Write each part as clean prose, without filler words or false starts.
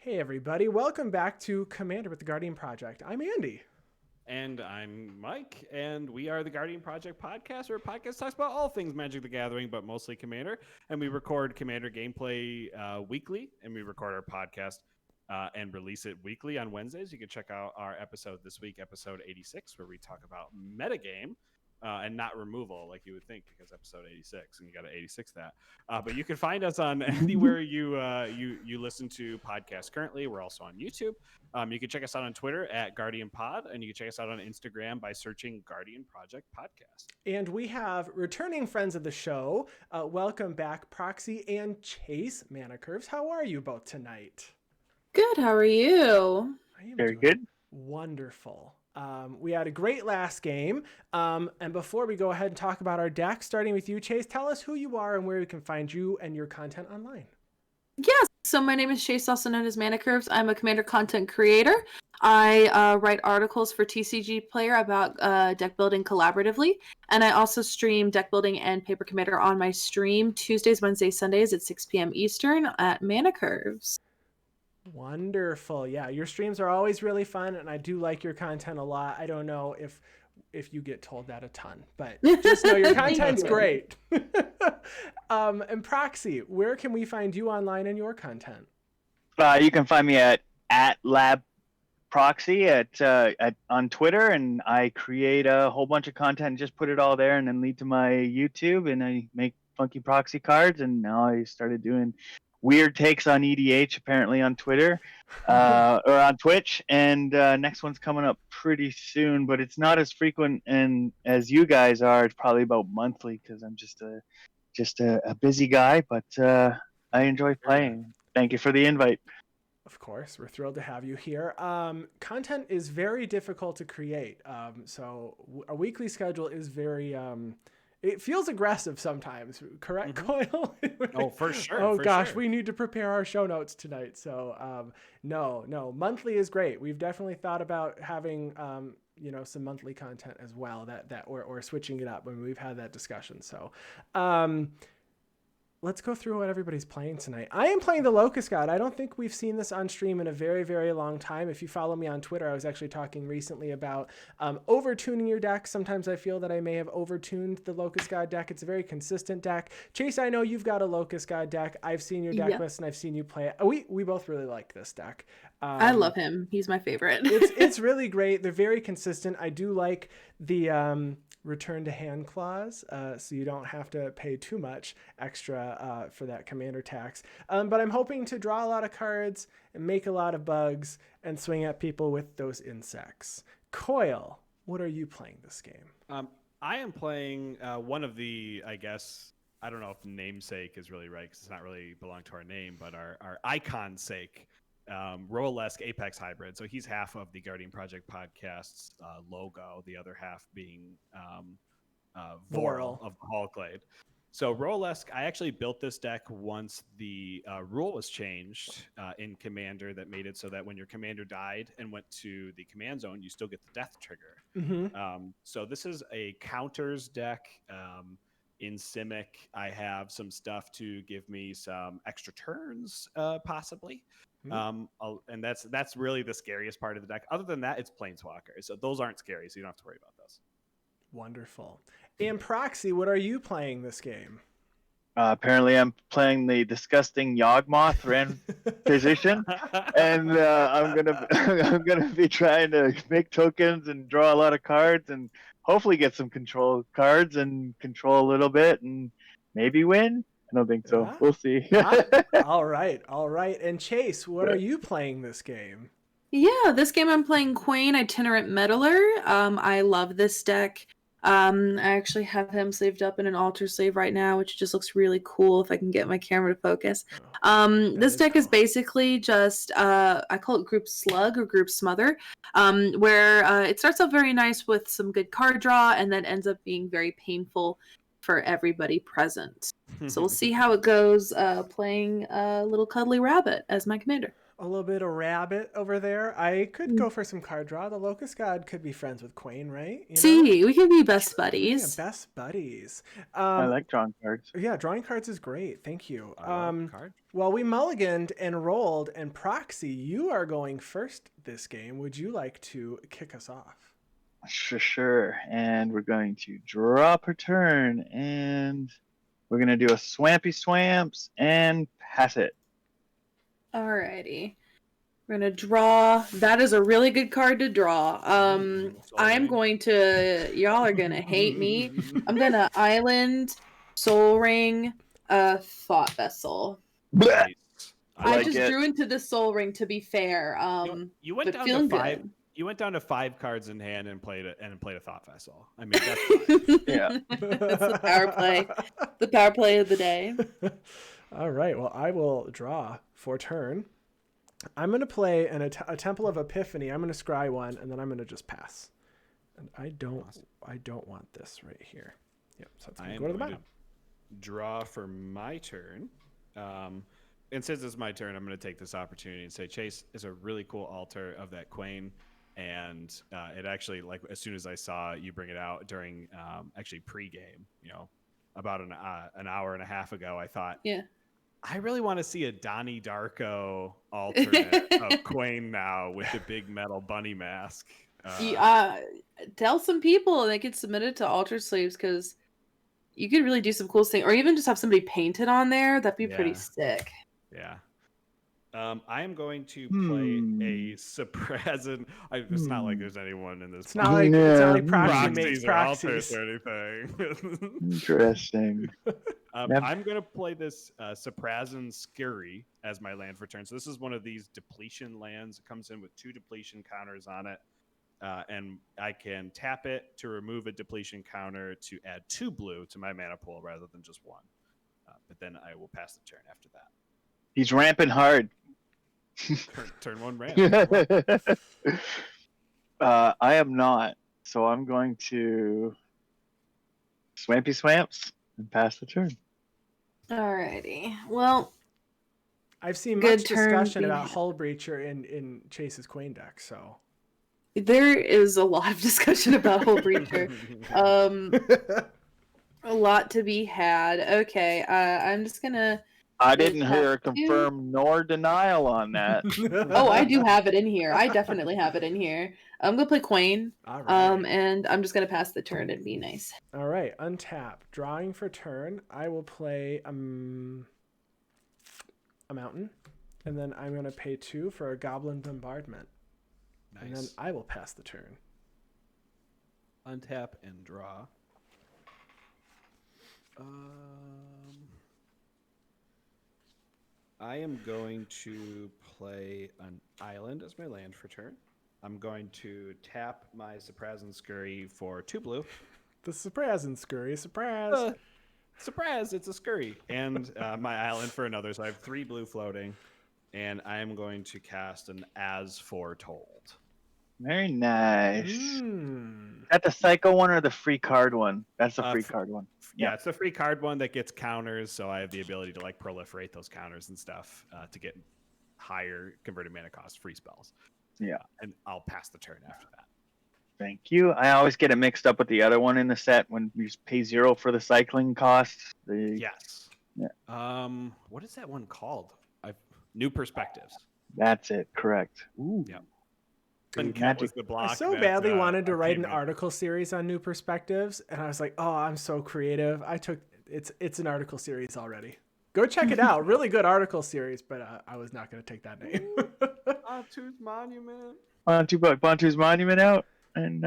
Hey everybody, welcome back to Commander with the Guardian Project. I'm Andy. And I'm Mike, and we are the Guardian Project podcast, where a podcast talks about all things Magic the Gathering, but mostly Commander. And we record Commander gameplay weekly, and we record our podcast and release it weekly on Wednesdays. You can check out our episode this week, episode 86, where we talk about metagame. And not removal like you would think, because episode 86, and you got to 86 that. But you can find us on anywhere you listen to podcasts currently. We're also on YouTube. You can check us out on Twitter at Guardian Pod, and you can check us out on Instagram by searching Guardian Project Podcast. And we have returning friends of the show. Welcome back, Proxy and Chase Mana Curves. How are you both tonight? Good. How are you? I am Very doing good. Wonderful. We had a great last game. And before we go ahead and talk about our deck, starting with you, Chase, tell us who you are and where we can find you and your content online. Yes. So my name is Chase, also known as Mana Curves. I'm a Commander content creator. I write articles for TCG Player about deck building collaboratively. And I also stream deck building and Paper Commander on my stream Tuesdays, Wednesdays, Sundays at 6 p.m. Eastern at Mana Curves. Wonderful. Yeah, your streams are always really fun, and I do like your content a lot. I don't know if you get told that a ton, but just know your content's great. And Proxy, where can we find you online and your content? You can find me at Lab Proxy on Twitter, and I create a whole bunch of content and just put it all there, and then lead to my YouTube, and I make funky proxy cards. And now I started doing weird takes on EDH apparently on Twitter or on Twitch, and next one's coming up pretty soon, but it's not as frequent and as you guys are. It's probably about monthly because I'm just a busy guy, but I enjoy playing. Thank you for the invite. Of course, we're thrilled to have you here. Content is very difficult to create, so a weekly schedule is very it feels aggressive sometimes, correct, Coil? Oh, for sure. Oh, for gosh, sure. we need to prepare our show notes tonight. So, no, monthly is great. We've definitely thought about having, some monthly content as well, or switching it up when we've had that discussion. So, let's go through what everybody's playing tonight. I am playing the Locust God. I don't think we've seen this on stream in a very, very long time. If you follow me on Twitter, I was actually talking recently about over-tuning your deck. Sometimes I feel that I may have over-tuned the Locust God deck. It's a very consistent deck. Chase, I know you've got a Locust God deck. I've seen your deck list, and I've seen you play it. We both really like this deck. I love him. He's my favorite. it's really great. They're very consistent. I do like the return to hand clause, so you don't have to pay too much extra for that commander tax. But I'm hoping to draw a lot of cards and make a lot of bugs and swing at people with those insects. Coil, what are you playing this game? I am playing one of the, I guess, I don't know if namesake is really right, because it's not really belong to our name, but our icon sake. Roalesk Apex Hybrid. So he's half of the Guardian Project podcast's logo, the other half being Vorl of the Hallglade. So Roalesk, I actually built this deck once the rule was changed in Commander that made it so that when your commander died and went to the command zone, you still get the death trigger. Mm-hmm. So this is a counters deck. In Simic, I have some stuff to give me some extra turns, possibly. And that's really the scariest part of the deck. Other than that, it's Planeswalkers. So those aren't scary, so you don't have to worry about those. Wonderful. And Proxy, what are you playing this game? Apparently, I'm playing the disgusting Yawgmoth Thran physician, and I'm gonna be trying to make tokens and draw a lot of cards, and hopefully get some control cards and control a little bit, and maybe win. I don't think so. We'll see. All right. And Chase, what are you playing this game? Yeah, this game I'm playing Kwain, Itinerant Meddler. I love this deck. I actually have him saved up in an altar slave right now, which just looks really cool if I can get my camera to focus. This deck is basically just, I call it Group Slug or Group Smother, where it starts off very nice with some good card draw and then ends up being very painful for everybody present. So we'll see how it goes playing a little cuddly rabbit as my commander. A little bit of rabbit over there. I could go for some card draw. The Locust God could be friends with Kwain, right? You know? See, we could be best buddies. Yeah, best buddies. I like drawing cards. Yeah, drawing cards is great. Thank you. Card. Well, we mulliganed and rolled, and Proxy, you are going first this game. Would you like to kick us off? Sure. And we're going to draw per turn, and we're going to do a Swampy Swamps and pass it. Alrighty. We're gonna draw. That is a really good card to draw. I'm going to. Y'all are gonna hate me. I'm gonna Island, Soul Ring, Thought Vessel. Nice. I just drew into the Soul Ring. To be fair, you went but down to 5. good. You went down to 5 cards in hand and played a Thought Vessel. I mean, that's fine. Yeah. That's the power play. The power play of the day. All right. Well, I will draw for turn. I'm going to play a Temple of Epiphany. I'm going to scry one, and then I'm going to just pass. And I don't want this right here. Yep. So it's going to go to the bottom. Draw for my turn. And since it's my turn, I'm going to take this opportunity and say Chase is a really cool altar of that Kwain. And it actually, like, as soon as I saw you bring it out during actually pregame, about an hour and a half ago, I thought, yeah, I really want to see a Donnie Darko alternate of Kwain now with the big metal bunny mask. Tell some people they could submit it to Alter Sleeves because you could really do some cool things, or even just have somebody paint it on there. That'd be pretty sick. Yeah. I am going to play a Surprising. It's not like there's anyone in this. It's not like Proxy makes proxies or anything. Interesting. I'm going to play this Surprising Scurry as my land for turn. So this is one of these depletion lands. It comes in with 2 depletion counters on it. And I can tap it to remove a depletion counter to add 2 blue to my mana pool rather than just 1. But then I will pass the turn after that. He's ramping hard. Turn 1 ramp. I am not. So I'm going to Swampy Swamps and pass the turn. Alrighty. Well, I've seen much discussion about Hull Breacher in Chase's Kwain deck, so there is a lot of discussion about Hull Breacher. A lot to be had. Okay, I'm just gonna. I didn't hear a confirm nor denial on that. Oh, I do have it in here. I definitely have it in here. I'm gonna play Kwain. All right. And I'm just gonna pass the turn and be nice. All right, untap. Drawing for turn. I will play a mountain, and then I'm gonna pay 2 for a Goblin Bombardment. Nice. And then I will pass the turn. Untap and draw. I am going to play an island as my land for turn. I'm going to tap my Surprising Scurry for 2 blue. The Surprising Scurry, surprise! Surprise! It's a scurry. And my island for another, so I have 3 blue floating. And I am going to cast an As Foretold. Very nice. That the Psycho one or the free card one? That's the free card one. Yeah, it's the free card one that gets counters, so I have the ability to like proliferate those counters and stuff to get higher converted mana cost free spells. Yeah. And I'll pass the turn after that. Thank you. I always get it mixed up with the other one in the set when you pay 0 for the cycling costs. Yes. Yeah. What is that one called? New Perspectives. That's it. Correct. Ooh. Yeah. And Cat was the block I so badly wanted to write an article series on New Perspectives, and I was like, "Oh, I'm so creative." It's an article series already. Go check it out. Really good article series, but I was not going to take that name. Bantu's Monument. Bantu's Monument out and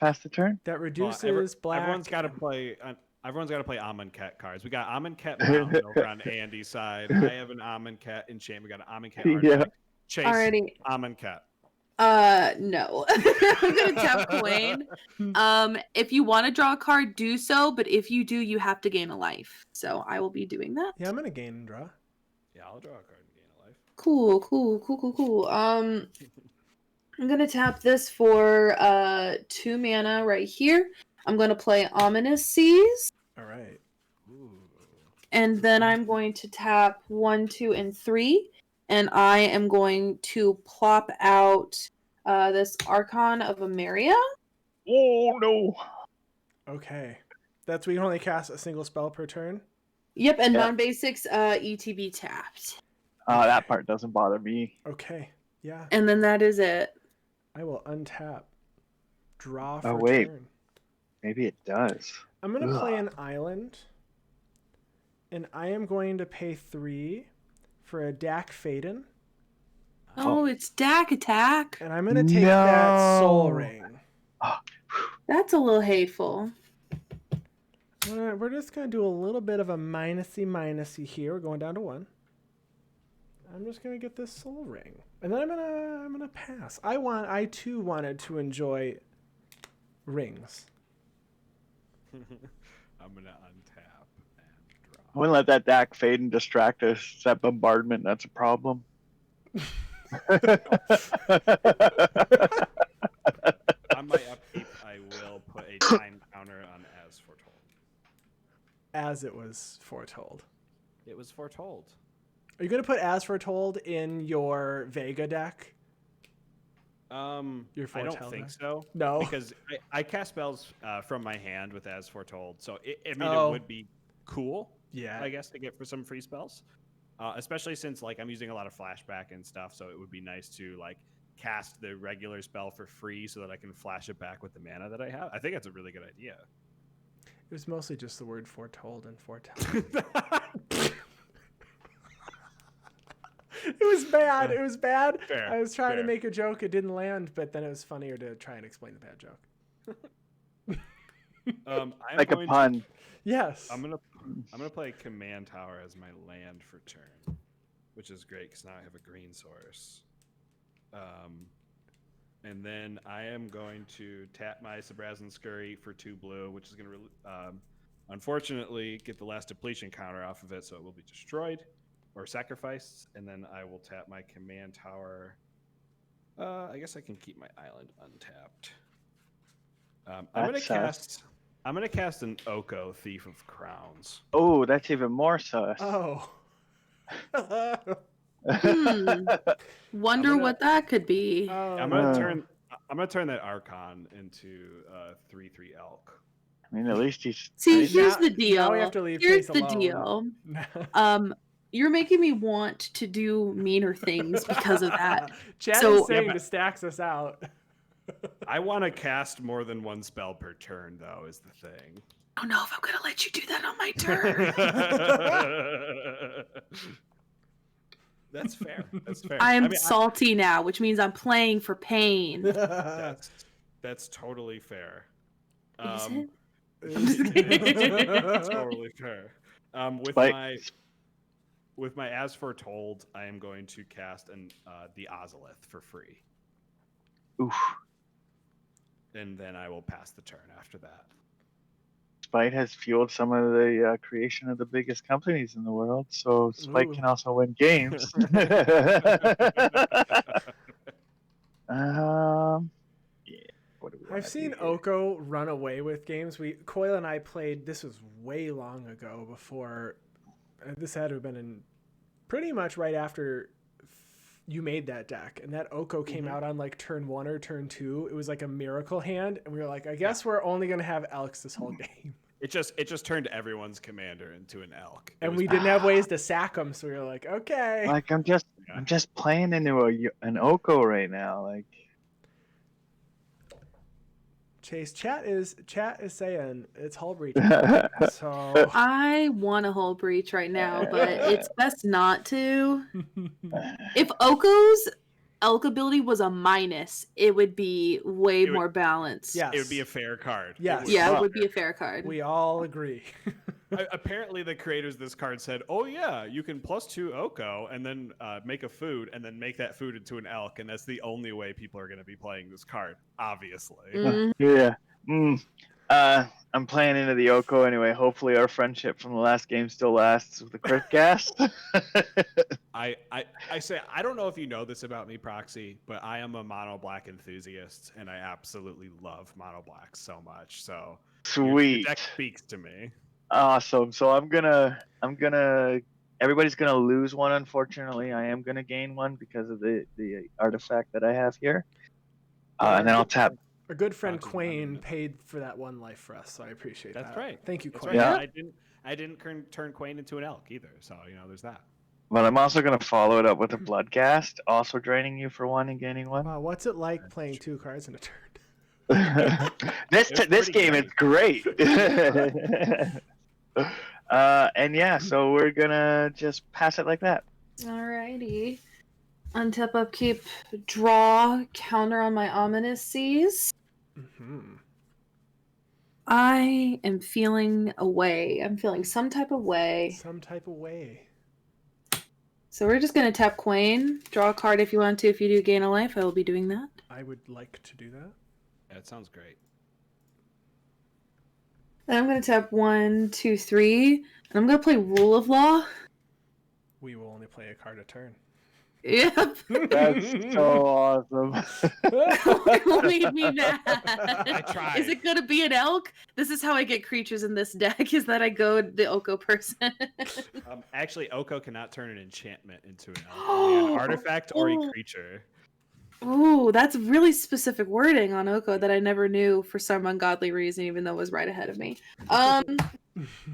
pass the turn. That reduces black. Everyone's got to play. Everyone's got to play Amonkhet cards. We got Amonkhet Mountain over on Andy's side. I have an Amonkhet Enchantment. We got an Amonkhet. Yeah. Chase. Alrighty. Amonkhet. No. I'm gonna tap Kwain. If you want to draw a card, do so. But if you do, you have to gain a life. So I will be doing that. Yeah, I'm gonna gain and draw. Yeah, I'll draw a card and gain a life. Cool. I'm gonna tap this for 2 mana right here. I'm gonna play Ominous Seas. All right. Ooh. And then I'm going to tap 1, 2, and 3. And I am going to plop out this Archon of Ameria. Oh no. Okay. We can only cast a single spell per turn. Yep, and Yeah. non-basics ETB tapped. That part doesn't bother me. Okay. Yeah. And then that is it. I will untap. Draw for Oh wait, turn. maybe it does. I'm going to Ugh. play an island. And I am going to pay 3 for a Dak Faden. Oh, it's Dak Attack. And I'm going to take that Soul Ring. That's a little hateful. We're just going to do a little bit of a minusy here. We're going down to 1. I'm just going to get this Soul Ring. And then I'm gonna pass. I too wanted to enjoy rings. I'm gonna untap and draw. I wouldn't let that Dak fade and distract us. That bombardment, that's a problem. On my upkeep, I will put a time counter on as foretold. As it was foretold. It was foretold. Are you going to put as foretold in your Vega deck? Your I foretell don't think deck? so. No. Because I cast spells from my hand with as foretold, so it Oh. would be cool, Yeah. I guess, to get for some free spells. Especially since like I'm using a lot of flashback and stuff, so it would be nice to like cast the regular spell for free so that I can flash it back with the mana that I have. I think that's a really good idea. It was mostly just the word foretold and foretell. It was bad. It was bad. Fair, I was trying to fair. make a joke. It didn't land, but then it was funnier to try and explain the bad joke. I'm Like a going pun. Yes. I'm gonna play Command Tower as my land for turn, which is great because now I have a green source. And then I am going to tap my Sabrazan Scurry for 2 blue, which is going to unfortunately get the last depletion counter off of it, so it will be destroyed or sacrificed. And then I will tap my Command Tower. I guess I can keep my island untapped. I'm gonna cast an Oko, Thief of Crowns. Oh, that's even more sus. Oh. Wonder gonna- what that could be. Oh, I'm no. gonna turn that Archon into 3/3 elk. I mean, at least he's. See, Right, here's now- the deal. now we have to leave Here's Chase the alone. deal. You're making me want to do meaner things because of that. Chad So- is saying Yeah, to stacks us out. I want to cast more than 1 spell per turn, though, is the thing. I don't know if I'm gonna let you do that on my turn. That's fair. That's fair. I'm salty now, which means I'm playing for pain. That's totally fair. Is it? Totally fair. With my as foretold, I am going to cast the Ozolith for free, Oof. and then I will pass the turn after that. Spite has fueled some of the creation of the biggest companies in the world, so Spite Ooh. can also win games. Yeah. What do we wanna I've seen do here? Oko run away with games. Coyle and I played, this was way long ago before, this had to have been in pretty much right after you made that deck. And that Oko came out on like turn 1 or turn 2. It was like a miracle hand. And we were like, I guess we're only going to have Elks this whole game. It just turned everyone's commander into an elk. It And was we didn't have ways to sack them. So we were like, okay. Like I'm just playing into an Oko right now. Like Chase, chat is saying it's Hull Breach. So I want a whole breach right now, but it's best not to. If Oko's elk ability was a minus, it would be way more balanced. yes. It would be a fair card. Yes. Yeah, Wow. it would be a fair card. We all agree. Apparently, the creators of this card said, "Oh yeah, you can +2 Oko and then make a food and then make that food into an elk, and that's the only way people are going to be playing this card." Obviously, Mhm. yeah. I'm playing into the Oko anyway. Hopefully our friendship from the last game still lasts with the crit gas. I say I don't know if you know this about me, Proxy, but I am a mono black enthusiast, and I absolutely love mono black so much. So your Sweet. deck speaks to me. Awesome. So everybody's gonna lose one. Unfortunately, I am gonna gain one because of the artifact that I have here. And then I'll tap. Our good friend Proxy's Kwain not in paid for that one life for us, so I appreciate that. That's right. Thank you, That's Kwain. right. Yeah. I didn't turn Kwain into an elk either. So there's that. But I'm also gonna follow it up with a Bloodcast, also draining you for one and gaining one. Wow, what's it like playing 2 cards in a turn? this pretty game is great. And yeah, so we're gonna just pass it like that. Alrighty. Untap, upkeep, draw, counter on my ominous seas. Mm-hmm. I am feeling away. I'm feeling some type of way. Some type of way. So we're just going to tap Kwain. Draw a card if you want to. If you do gain a life, I will be doing that. I would like to do that. Yeah, it sounds great. Then I'm going to tap 1, 2, 3. And I'm going to play Rule of Law. We will only play a card a turn. Yep. That's so awesome. Made me mad. I tried. Is it going to be an elk? This is how I get creatures in this deck, is that I go the Oko person. Actually, Oko cannot turn an enchantment into an elk. Only an artifact or a creature. Ooh, that's really specific wording on Oko that I never knew for some ungodly reason, even though it was right ahead of me. And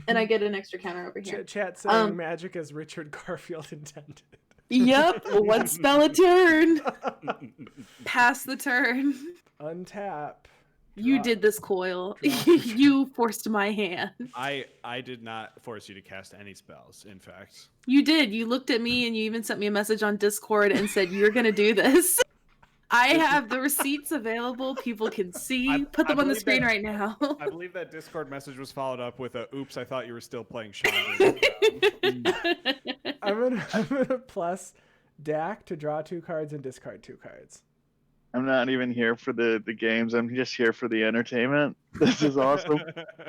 I get an extra counter over here. Chat saying magic as Richard Garfield intended. Yep, one spell a turn. Pass the turn. Untap. You Draw. did this, Coil. Draw. You forced my hand. I did not force you to cast any spells, in fact. You did. You looked at me and you even sent me a message on Discord and said, you're going to do this. I have the receipts available. People can see. Put them on the screen right now. I believe that Discord message was followed up with a, oops, I thought you were still playing Chandra. I'm gonna plus Dak to draw 2 cards and discard 2 cards. I'm not even here for the games. I'm just here for the entertainment. This is awesome.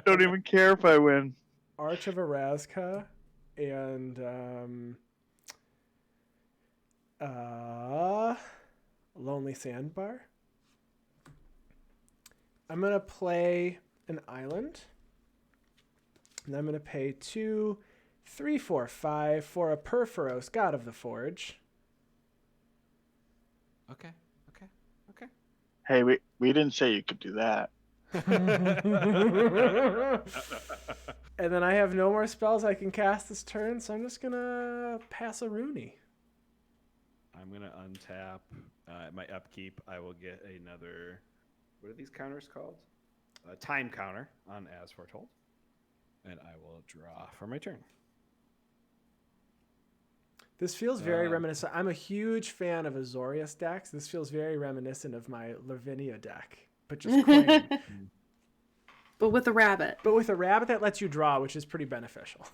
Don't even care if I win. Arch of Erasca and Lonely Sandbar. I'm gonna play an island, and I'm gonna pay 2, 3, 4, 5 for a Perforos, God of the Forge. Okay. Hey, we didn't say you could do that. And then I have no more spells I can cast this turn, so I'm just gonna pass a Rooney. I'm going to untap. My upkeep, I will get another... What are these counters called? A time counter on As Foretold. And I will draw for my turn. This feels very reminiscent. I'm a huge fan of Azorius decks. This feels very reminiscent of my Lavinia deck, but just plain. But with a rabbit. But with a rabbit that lets you draw, which is pretty beneficial.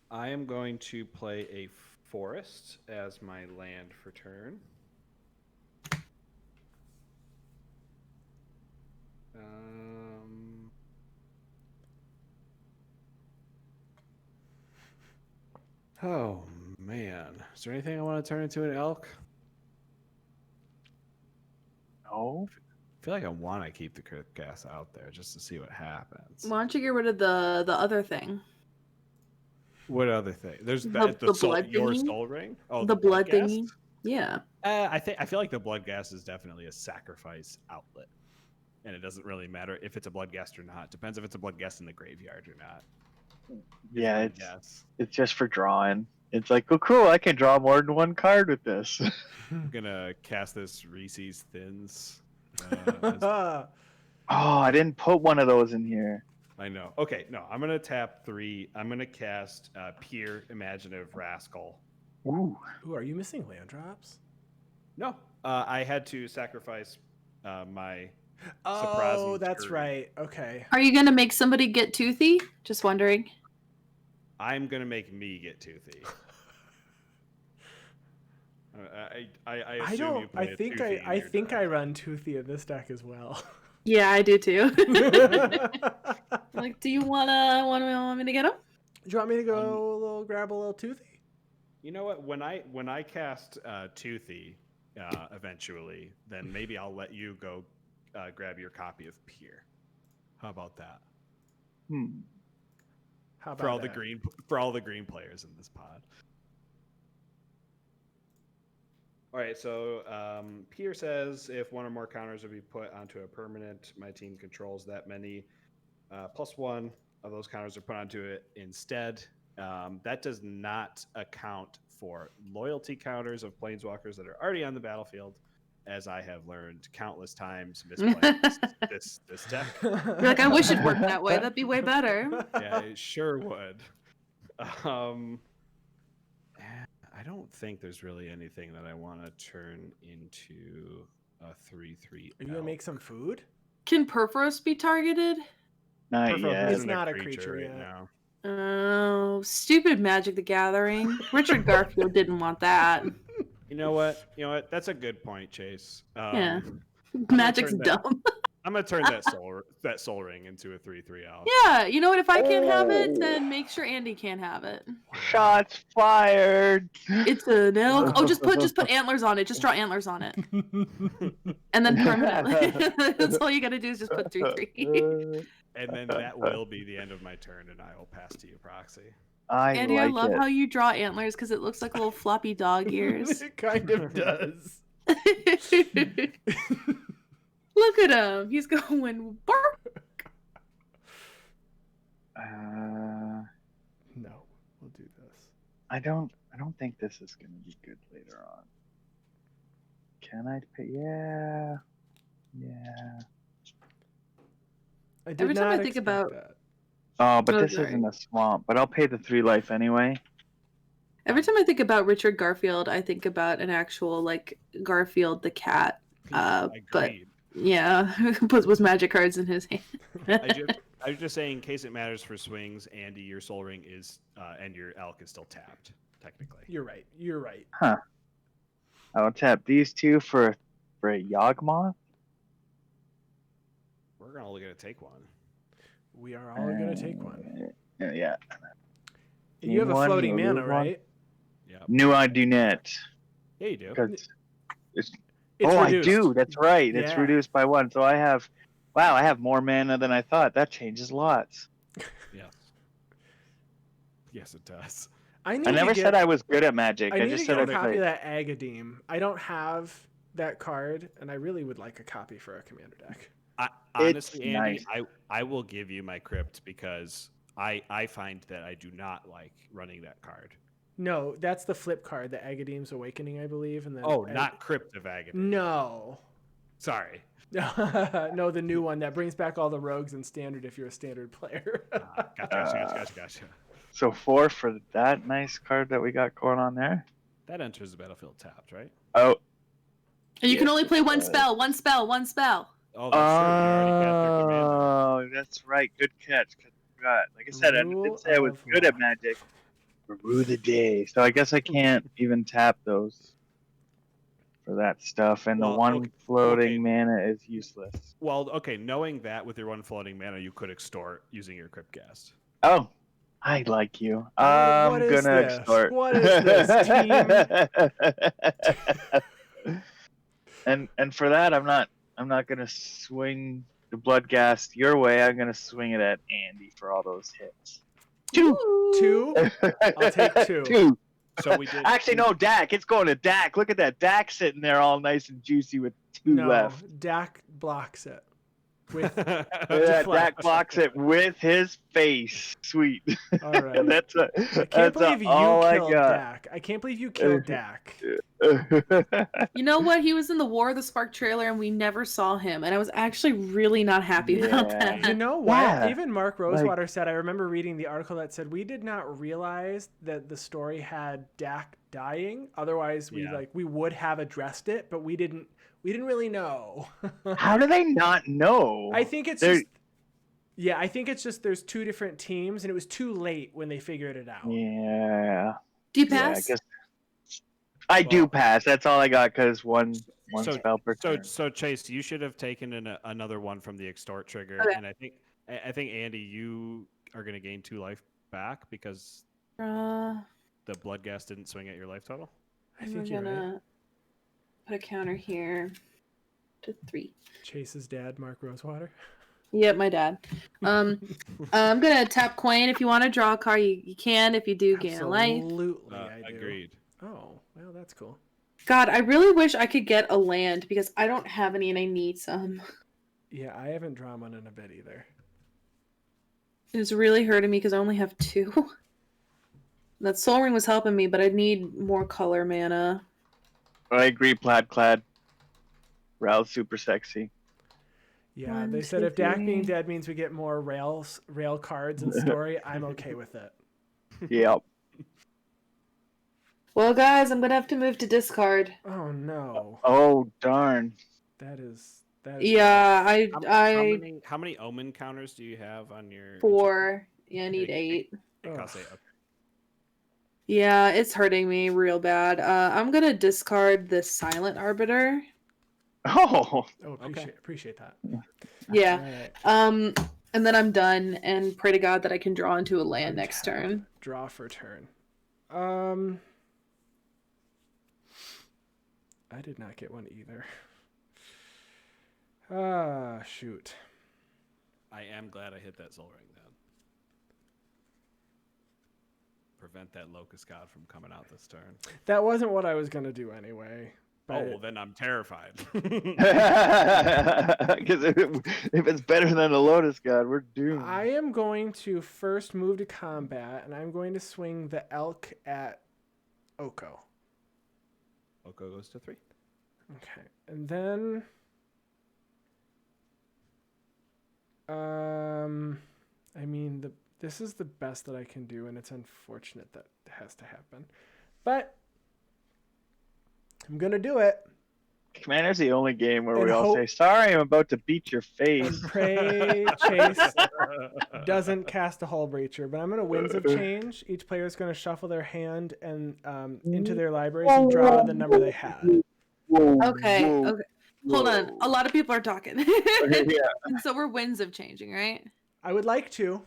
I am going to play a forest as my land for turn. Oh, man. Is there anything I want to turn into an elk? No. I feel like I want to keep the crit gas out there just to see what happens. Why don't you get rid of the other thing? What other thing? There's The soul, blood your thingy? soul ring. Oh, The blood gas? thingy? Yeah. I feel like the blood gas is definitely a sacrifice outlet, and it doesn't really matter if it's a blood gas or not. Depends if it's a blood gas in the graveyard or not. Yeah, it's just for drawing. It's like, oh, cool, I can draw more than one card with this. I'm gonna cast this Reese's Thins. Oh, I didn't put one of those in here. I know. Okay, no, I'm gonna tap 3. I'm gonna cast Pure Imaginative Rascal. Ooh. Ooh, are you missing land drops? No, I had to sacrifice my. Oh, Surprising that's scurry. right. Okay. Are you going to make somebody get toothy? Just wondering. I'm gonna make me get toothy. I assume don't. you play I think I think I run toothy in this deck as well. Yeah, I do too. Like, do you want me to get him? Do you want me to go grab a little toothy? You know what? When I cast Toothy eventually, then maybe I'll let you go grab your copy of Pure. How about that? How about for all that? the green players in this pod. All right, so Peter says if one or more counters would be put onto a permanent, my team controls that many. +1 of those counters are put onto it instead. That does not account for loyalty counters of planeswalkers that are already on the battlefield, as I have learned countless times misplaying this deck. You're like, I wish it worked that way. That'd be way better. Yeah, it sure would. I don't think there's really anything that I want to turn into a 3/3. Are you gonna make some food? Can Perforos be targeted? Not Purple yet. It's isn't not a creature right yet. now. Oh, stupid Magic the Gathering. Richard Garfield didn't want that. You know what? That's a good point, Chase. Yeah. gonna Magic's turn that- dumb. I'm gonna turn that soul ring into a 3/3 out. Yeah, you know what? If I can't have it, then make sure Andy can't have it. Shots fired. It's an elk. Oh, just put antlers on it. Just draw antlers on it, and then permanently. That's all you gotta do is just put 3/3. And then that will be the end of my turn, and I will pass to you, Proxy. Andy, I love how you draw antlers because it looks like little floppy dog ears. It kind of does. Look at him. He's going bark. No, we'll do this. I don't think this is gonna be good later on. Can I pay? Yeah. I did Every time not I think expect about- that. Oh, but Oh, this sorry. isn't a swamp. But I'll pay the 3 life anyway. Every time I think about Richard Garfield, I think about an actual like Garfield the cat. But Agreed. yeah, was magic cards in his hand. I was just saying, in case it matters for swings, Andy, your soul ring is and your elk is still tapped, technically. You're right. You're right. I'll tap these 2 for a Yawgmoth. We're all gonna take one. We are all gonna take one. Yeah. You have a one, floating you'll mana, lose one. right? Yeah. No, I do not. Yeah, you do. 'Cause It's I reduced. do. That's right. It's Yeah. reduced by 1. So I have more mana than I thought. That changes lots. Yes. Yes, it does. I never said I was good at Magic. I I need just to said get I a copy played. of that Agadeem. I don't have that card, and I really would like a copy for a commander deck. Honestly, Andy, nice. I will give you my crypt because I find that I do not like running that card. No, that's the flip card, the Agadeem's Awakening, I believe. And then Not Crypt of Agony. No. Sorry. No, the new one that brings back all the rogues in standard if you're a standard player. Gotcha. So 4 for that nice card that we got going on there. That enters the battlefield tapped, right? Oh. And you can Yes, only play it one does. spell, one spell, one spell. Oh, that's true. You already cast their commander. Oh, that's right. Good catch. 'Cause I forgot. Like I said, I Rule did say I was of good at law. Magic. Rue the day. So I guess I can't even tap those for that stuff. And Well, the one okay. floating mana is useless. Well, okay, knowing that with your one floating mana, you could extort using your Crypt Cast. Oh, I like you. What I'm is gonna this? extort. What is this, team? And for that, I'm not gonna swing the Bloodghast your way. I'm gonna swing it at Andy for all those hits. Two? I'll take 2. 2. So we did. Actually, no, Dak. It's going to Dak. Look at that. Dak sitting there all nice and juicy with 2 No, left. Dak blocks it. With Look at that. Dak blocks it with his face. Sweet. all right. That's I can't that's believe you all I killed got. Dak. I can't believe you killed Dak. You know what? He was in the War of the Spark trailer and we never saw him. And I was actually really not happy about Yeah. that. You know what? Yeah. Even Mark Rosewater said, I remember reading the article that said, we did not realize that the story had Dak dying. Otherwise, we would have addressed it, but we didn't really know. How do they not know? I think it's just, I think it's just there's 2 different teams, and it was too late when they figured it out. Yeah. Do you Yeah, pass? I do pass. That's all I got because one So- spell per turn. So Chase, you should have taken another one from the extort trigger, Okay. and I think Andy, you are going to gain 2 life back because Uh, the Bloodghast didn't swing at your life total. I we're think you're gonna right. put a counter here to 3. Chase's dad, Mark Rosewater. Yep, my dad. I'm gonna tap Kwain. If you want to draw a card, you can. If you do, gain a life. Absolutely, I do. Agreed. Oh, well, that's cool. God, I really wish I could get a land because I don't have any and I need some. Yeah, I haven't drawn one in a bit either. It's really hurting me because I only have 2. That Soul Ring was helping me, but I need more color mana. I agree, Plaid Clad. Rail's super sexy. Yeah, 1, they said 2, if Dak being 3. dead means we get more rail cards in story, I'm okay with it. Yep. Well, guys, I'm gonna have to move to discard. Oh no, Oh darn. that is Yeah, How many omen counters do you have on your 4. Yeah, I need 8. It costs 8. Okay. Yeah, it's hurting me real bad. I'm gonna discard the Silent Arbiter. Oh. appreciate that. Yeah. All right. And then I'm done and pray to God that I can draw into a land next Untap. turn. Draw for turn. I did not get one either. Ah, shoot. I am glad I hit that Soul Ring then. Prevent that Locust God from coming out this turn. That wasn't what I was gonna do anyway. Oh, well, then I'm terrified. Because if it's better than a Lotus God, we're doomed. I am going to first move to combat, and I'm going to swing the elk at Oko. Oko goes to 3. Okay, and then I mean this is the best that I can do, and it's unfortunate that it has to happen, but I'm gonna do it. Commander's the only game where And we all hope- say, "Sorry, I'm about to beat your face." And pray Chase doesn't cast a Hull Breacher, but I'm gonna Winds of Change. Each player is gonna shuffle their hand and into their libraries and draw the number they had. Okay. Whoa, Okay. Hold on. whoa. A lot of people are talking. Okay, yeah. And so we're winds of changing, right? I would like to.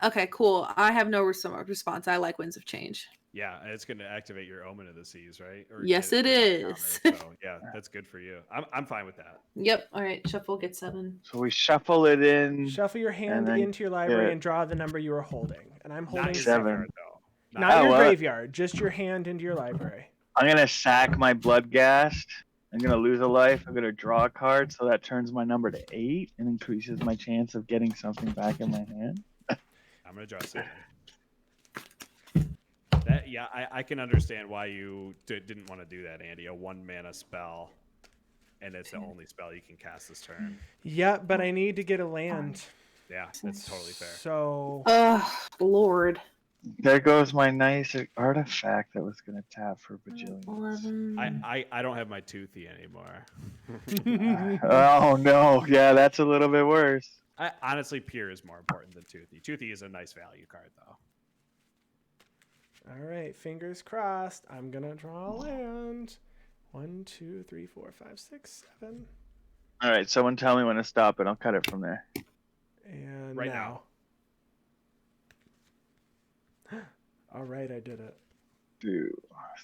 Okay, cool. I have no response. I like winds of change. Yeah, and it's going to activate your Omen of the Seas, right? Or Yes, get it that is. counter. So yeah, that's good for you. I'm fine with that. Yep. All right. Shuffle, get 7. So we shuffle it in. Shuffle your hand then into your library get- and draw the number you are holding. And I'm Not holding your 7. graveyard, though. Not Oh, your what? graveyard, just your hand into your library. I'm gonna sack my Bloodghast. I'm gonna lose a life. I'm gonna draw a card, so that turns my number to 8 and increases my chance of getting something back in my hand. I'm going to draw 7. That, yeah, I can understand why you didn't want to do that, Andy. A 1 mana spell, and it's the only spell you can cast this turn. Yeah, but I need to get a land. Yeah, that's totally fair. So Lord. There goes my nice artifact that was gonna tap for bajillions. 11. I don't have my Toothy anymore. Oh no, yeah, that's a little bit worse. Honestly, Pure is more important than Toothy. Toothy is a nice value card, though. all right, fingers crossed. I'm gonna draw a land. 1, 2, 3, 4, 5, 6, 7. All right, someone tell me when to stop it. I'll cut it from there. And Right now. All right, I did it. 2,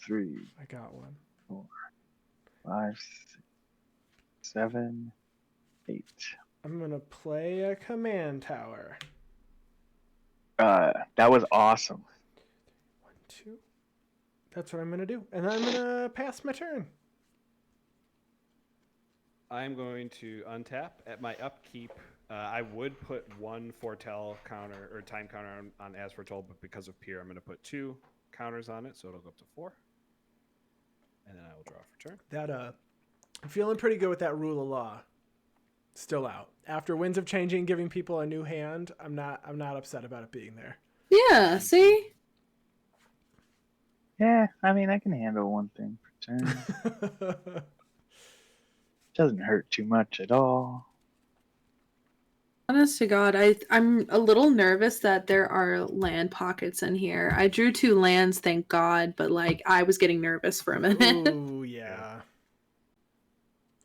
3, I got one. 5, 6, 7, 8. I'm gonna play a command tower. That was awesome. 1, 2. That's what I'm gonna do, and I'm gonna pass my turn. I'm going to untap. At my upkeep, I would put 1 foretell counter or time counter on as foretold, but because of Pure, I'm going to put 2 counters on it, so it'll go up to 4. And then I will draw for turn. That I'm feeling pretty good with that rule of law. Still out. After Winds of Changing, giving people a new hand, I'm not upset about it being there. Yeah, see? Yeah, I mean, I can handle one thing per turn. Doesn't hurt too much at all. Honest to God, I'm a little nervous that there are land pockets in here. I drew 2 lands, thank God, but like I was getting nervous for a minute. Ooh, yeah.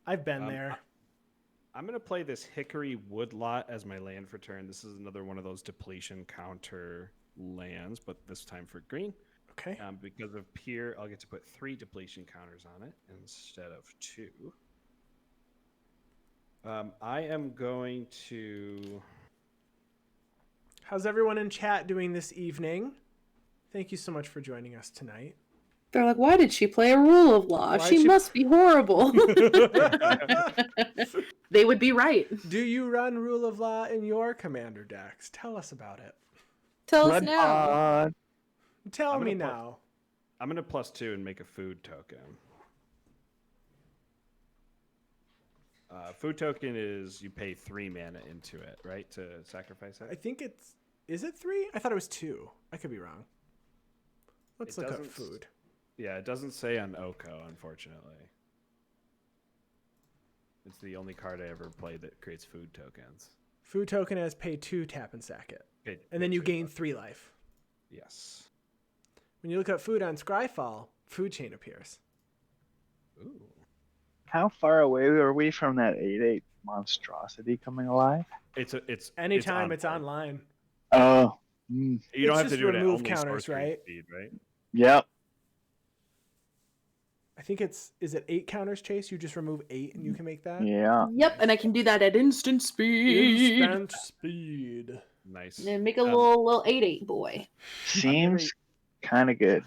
I've been there. I'm going to play this Hickory Woodlot as my land for turn. This is another one of those depletion counter lands, but this time for green. Okay. Because of Pure, I'll get to put 3 depletion counters on it instead of 2. I am going to. How's everyone in chat doing this evening? Thank you so much for joining us tonight. They're like, why did she play a rule of law? Why'd She she- must be horrible. They would be right. Do you run Rule of Law in your commander decks? Tell us about it. Tell us now. Tell me now. I'm going to +2 and make a food token. Food token is you pay 3 mana into it, right? To sacrifice it? I think it's... Is it 3? I thought it was 2. I could be wrong. Let's look up food. Yeah, it doesn't say on Oko, unfortunately. It's the only card I ever played that creates food tokens. Food token has pay 2, tap and sack it. And then Pay you 2 gain life. 3 life. Yes. When you look up food on Scryfall, food chain appears. Ooh. How far away are we from that 8/8 monstrosity coming alive? It's Anytime it's online. Oh. You It's don't have to just do it at remove only counters, sorcery right? speed, right? Yep. I think is it 8 counters, Chase? You just remove 8 and you can make that? Yeah. Yep, and I can do that at instant speed. Instant speed. Nice. And make a little 8/8 boy. Seems kind of good.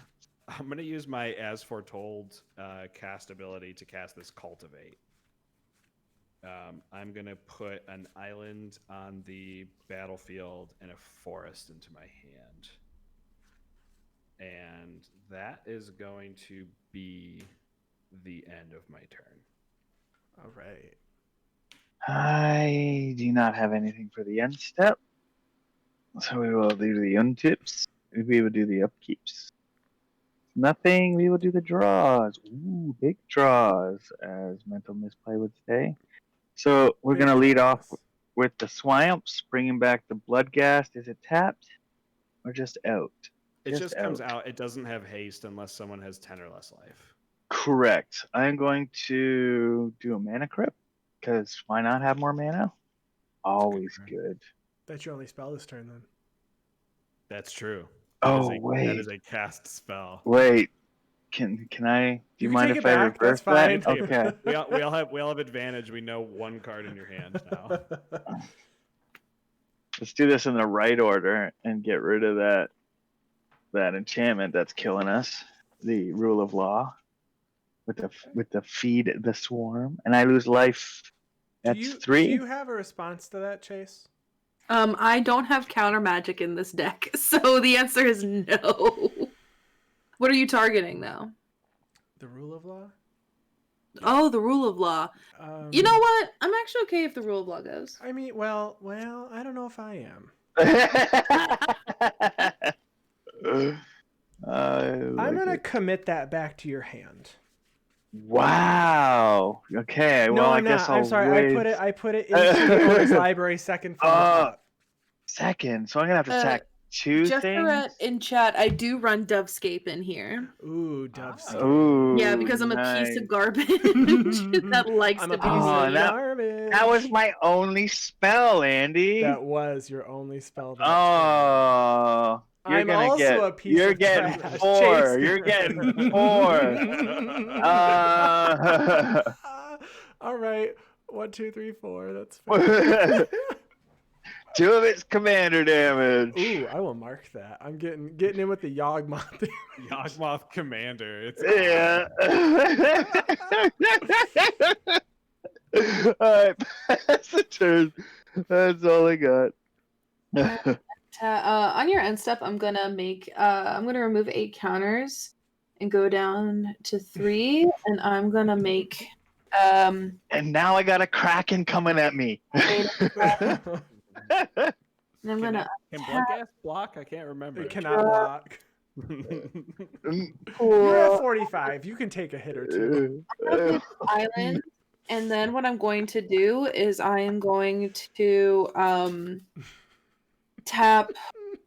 I'm going to use my As Foretold cast ability to cast this Cultivate. I'm going to put an island on the battlefield and a forest into my hand. And that is going to be the end of my turn. All right. I do not have anything for the end step. So we will do the untips. We will do the upkeeps. Nothing, we will do the draws. Ooh, big draws, as Mental Misplay would say. So we're going to lead off with the Swamps, bringing back the Bloodghast. Is it tapped or just out? It just comes out. It doesn't have haste unless someone has 10 or less life. Correct. I'm going to do a mana crypt, because why not have more mana? Always good. That's your only spell this turn, then. That's true. Wait. That is a cast spell. Wait. Can I? Do you mind if I reverse that? Okay. We all have advantage. We know one card in your hand now. Let's do this in the right order and get rid of that enchantment that's killing us. The Rule of Law with the feed the swarm, and I lose life. That's 3. Do you have a response to that, Chase? I don't have counter magic in this deck, so the answer is no. What are you targeting, though? The Rule of Law? Oh, the Rule of Law. You know what? I'm actually okay if the Rule of Law goes. I mean, well, I don't know if I am. I'm going to commit that back to your hand. Wow. Okay. No, well, I'm I guess not. I'm sorry. I put it into the owner's library second from the top. Second. So I'm gonna have to sack 2 Just things. in chat, I do run Dovescape in here. Ooh, Dovescape. Ooh, Yeah, because I'm a piece of garbage that likes I'm to a be. piece of that- garbage. That was my only spell, Andy. That was your only spell. Oh, you're I'm gonna also get. a piece You're of getting trash. 4. Chase. You're getting 4. All right. 1, 2, 3, 4. That's fair. 2 of its commander damage. Ooh, I will mark that. I'm getting in with the Yawgmoth. Yawgmoth Commander. It's Yeah. Alright, that's the turn. That's all I got. On your end step, I'm gonna remove 8 counters and go down to 3, and I'm gonna make And now I got a Kraken coming at me. and I'm gonna Can Bloodghast block? I can't remember. It cannot block. cool. You're at 45. You can take a hit or 2. Island, and then what I'm going to do is I am going to tap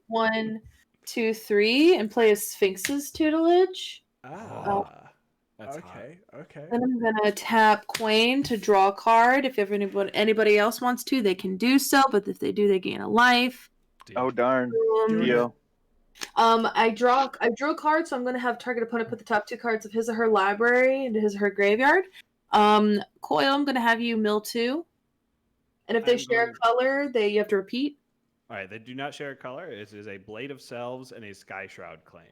1, 2, 3 and play a Sphinx's tutelage. That's Okay. Then I'm gonna tap Kwain to draw a card. If anybody else wants to, they can do so. But if they do, they gain a life. Oh darn! Do Deal. I drew a card, so I'm gonna have target opponent put the top 2 cards of his or her library into his or her graveyard. Coil, I'm gonna have you mill 2. And if they I'm share going- a color, you have to repeat. All right, they do not share a color. It is a Blade of Selves and a Sky Shroud claim.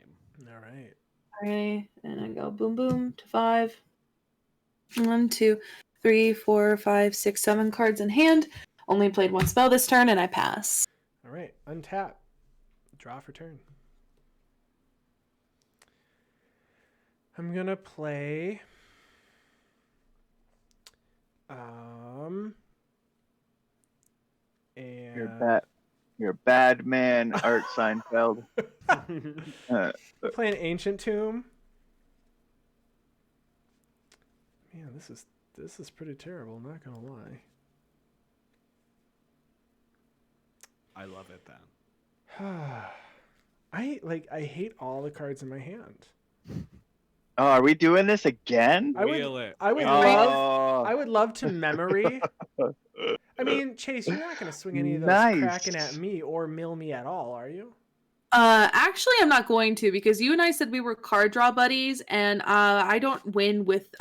All right. Okay, and I go boom boom to 5. 1, 2, 3, 4, 5, 6, 7 cards in hand. Only played one spell this turn, and I pass. All right. Untap. Draw for turn. I'm gonna play. And You're a bad man, Art Seinfeld. play an Ancient Tomb. Man, this is pretty terrible. I'm not gonna lie. I love it then. I hate all the cards in my hand. Oh, are we doing this again? I Wheel would it. love Oh, I would love to memory. I mean, Chase, you're not gonna swing any of those Nice. cracking at me or mill me at all, are you? Actually, I'm not going to, because you and I said we were card draw buddies, and I don't win with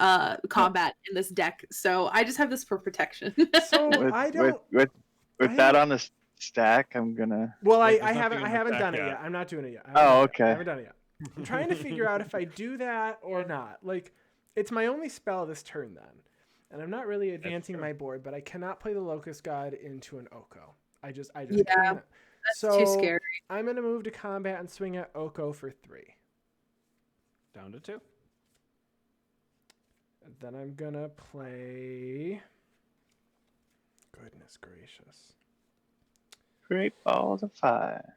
combat in this deck, so I just have this for protection. So with, I don't. with I that don't- on the stack, I'm gonna. Well, Like, I there's haven't nothing in the done it deck yet. yet. I'm not doing it yet. Oh, okay. I haven't done it yet. I'm trying to figure out if I do that or not. Like, it's my only spell this turn then, and I'm not really advancing true. my board, but I cannot play the Locust God into an Oko. I just Yeah, can't. That's So too scary. I'm gonna move to combat and swing at Oko for 3. Down to 2. And then I'm gonna play. Goodness gracious. Great balls of fire.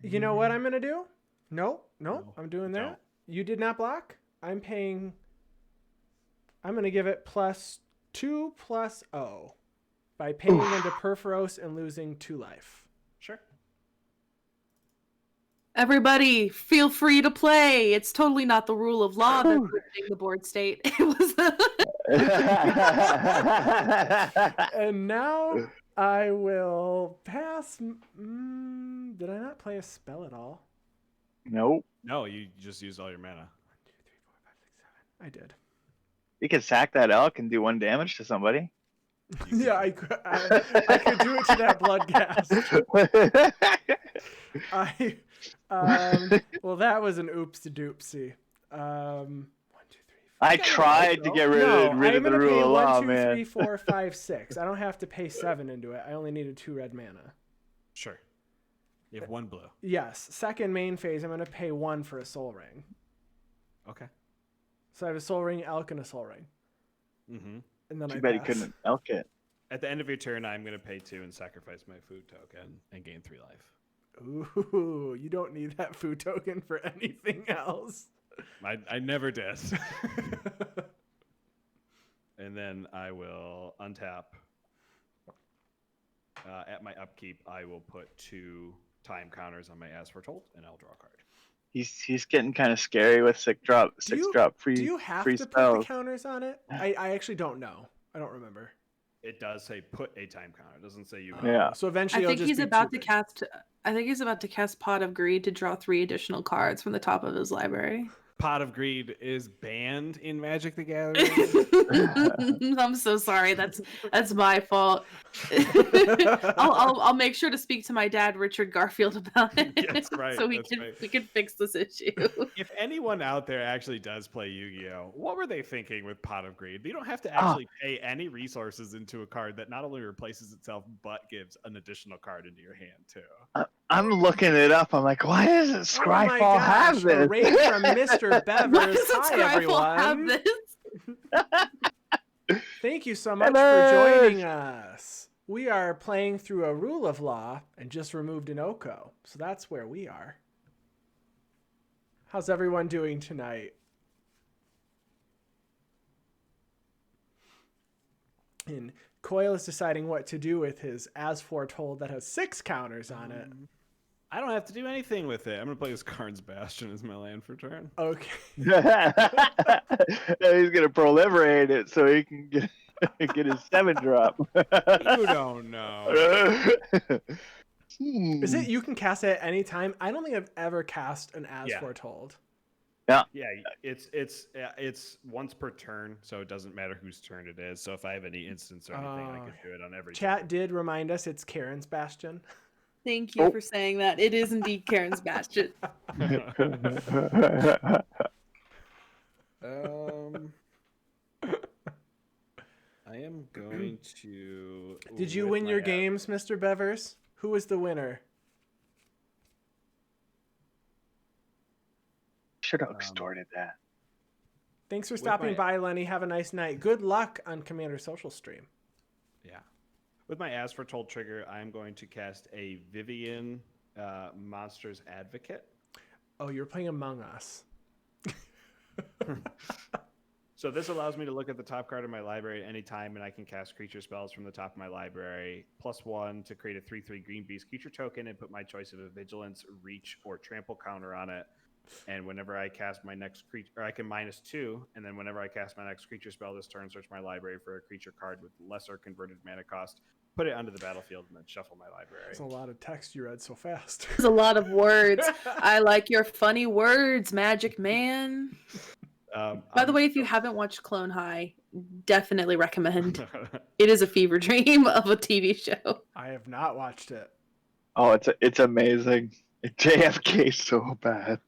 You know what I'm gonna do? No, No. I'm doing that. No. You did not block. I'm gonna give it +2 +0 by paying into Perforos and losing 2 life. Sure. Everybody, feel free to play. It's totally not the rule of law that's limiting the board state. It was. And now I will pass. Did I not play a spell at all? Nope. No, you just used all your mana. 1, 2, 3, 4, 5, 6, 7. I did. You can sack that elk and do 1 damage to somebody. Yeah, I could do it to that blood gas. Well, that was an oopsie doopsie. 1, 2, 3, 4. I tried to get rid of the gonna rule pay of 1, law, 2, man. 3, 4, 5, 6. I don't have to pay 7 into it. I only needed 2 red mana. Sure. You have 1 blue. Yes. Second main phase, I'm gonna pay 1 for a soul ring. Okay. So I have a soul ring, elk, and a soul ring. Mm-hmm. And then Too I bad you pass. couldn't elk it. At the end of your turn, I'm going to pay 2 and sacrifice my food token and gain 3 life. Ooh, you don't need that food token for anything else. I never did. And then I will untap. At my upkeep, I will put 2 time counters on my As Foretold, and I'll draw a card. He's getting kind of scary with 6 drop free. Do you have free to put spells. the counters on it? I actually don't know. I don't remember. It does say put a time counter. It doesn't say you. Yeah. So eventually, I think it'll just he's be about too to big. cast. I think he's about to cast Pot of Greed to draw 3 additional cards from the top of his library. Pot of Greed is banned in Magic the Gathering. I'm so sorry. That's my fault. I'll make sure to speak to my dad, Richard Garfield, about it. That's right, So we that's can right. we can fix this issue. If anyone out there actually does play Yu-Gi-Oh, what were they thinking with Pot of Greed? You don't have to actually pay any resources into a card that not only replaces itself but gives an additional card into your hand too. I'm looking it up. I'm like, why doesn't Oh my Scryfall gosh, have a this? raid from Mr. Why Bevers. doesn't Hi, Scryfall have everyone. this? Thank you so much for Bevers. joining us. We are playing through a rule of law and just removed an Oko. So that's where we are. How's everyone doing tonight? And Coil is deciding what to do with his As Foretold that has 6 counters on it. I don't have to do anything with it. I'm gonna play this Karn's Bastion as my land for turn. Okay. He's gonna proliferate it so he can get his 7 drop. You don't know. Is it you can cast it at any time? I don't think I've ever cast an As Yeah. Foretold. Yeah, it's once per turn, so it doesn't matter whose turn it is. So if I have any instance or anything, I could do it on every Chat turn. did remind us it's Karen's Bastion. Thank you for saying that. It is indeed Karen's Bastion. I am going to. Did you with win my your app- games, Mr. Bevers? Who was the winner? Should have extorted that. Thanks for With stopping my- by, Lenny. Have a nice night. Good luck on Commander Social Stream. Yeah. With my As Foretold trigger, I'm going to cast a Vivian Monsters Advocate. Oh, you're playing Among Us. So this allows me to look at the top card of my library at any time, and I can cast creature spells from the top of my library. +1 to create a 3/3 green beast creature token and put my choice of a vigilance, reach, or trample counter on it. And whenever I cast my next creature, or I can -2, and then whenever I cast my next creature spell this turn, search my library for a creature card with lesser converted mana cost, put it onto the battlefield, and then shuffle my library. That's a lot of text you read so fast. There's a lot of words. I like your funny words, Magic Man. By the way, if you haven't watched Clone High, definitely recommend. It is a fever dream of a TV show. I have not watched it. Oh, it's amazing. JFK is so bad.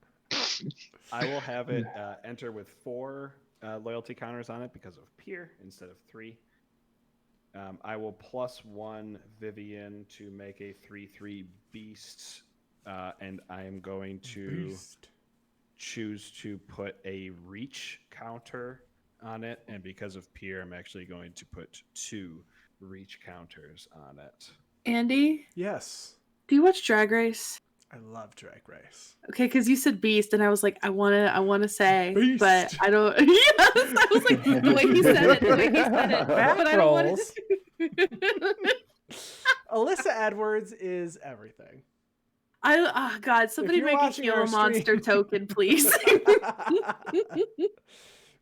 I will have it enter with 4 loyalty counters on it because of Peer instead of 3. I will +1 Vivian to make a 3/3 beast, and I am going to choose to put a reach counter on it. And because of Peer, I'm actually going to put 2 reach counters on it. Andy, Yes. do you watch Drag Race? I love Drag Race. Okay, because you said beast, and I was like, I wanna say, Beast. but I don't. Yes, I was like, the way he said it, but I don't want to. Alyssa Edwards is everything. God, somebody you're make a watching our Gila monster stream- token, please.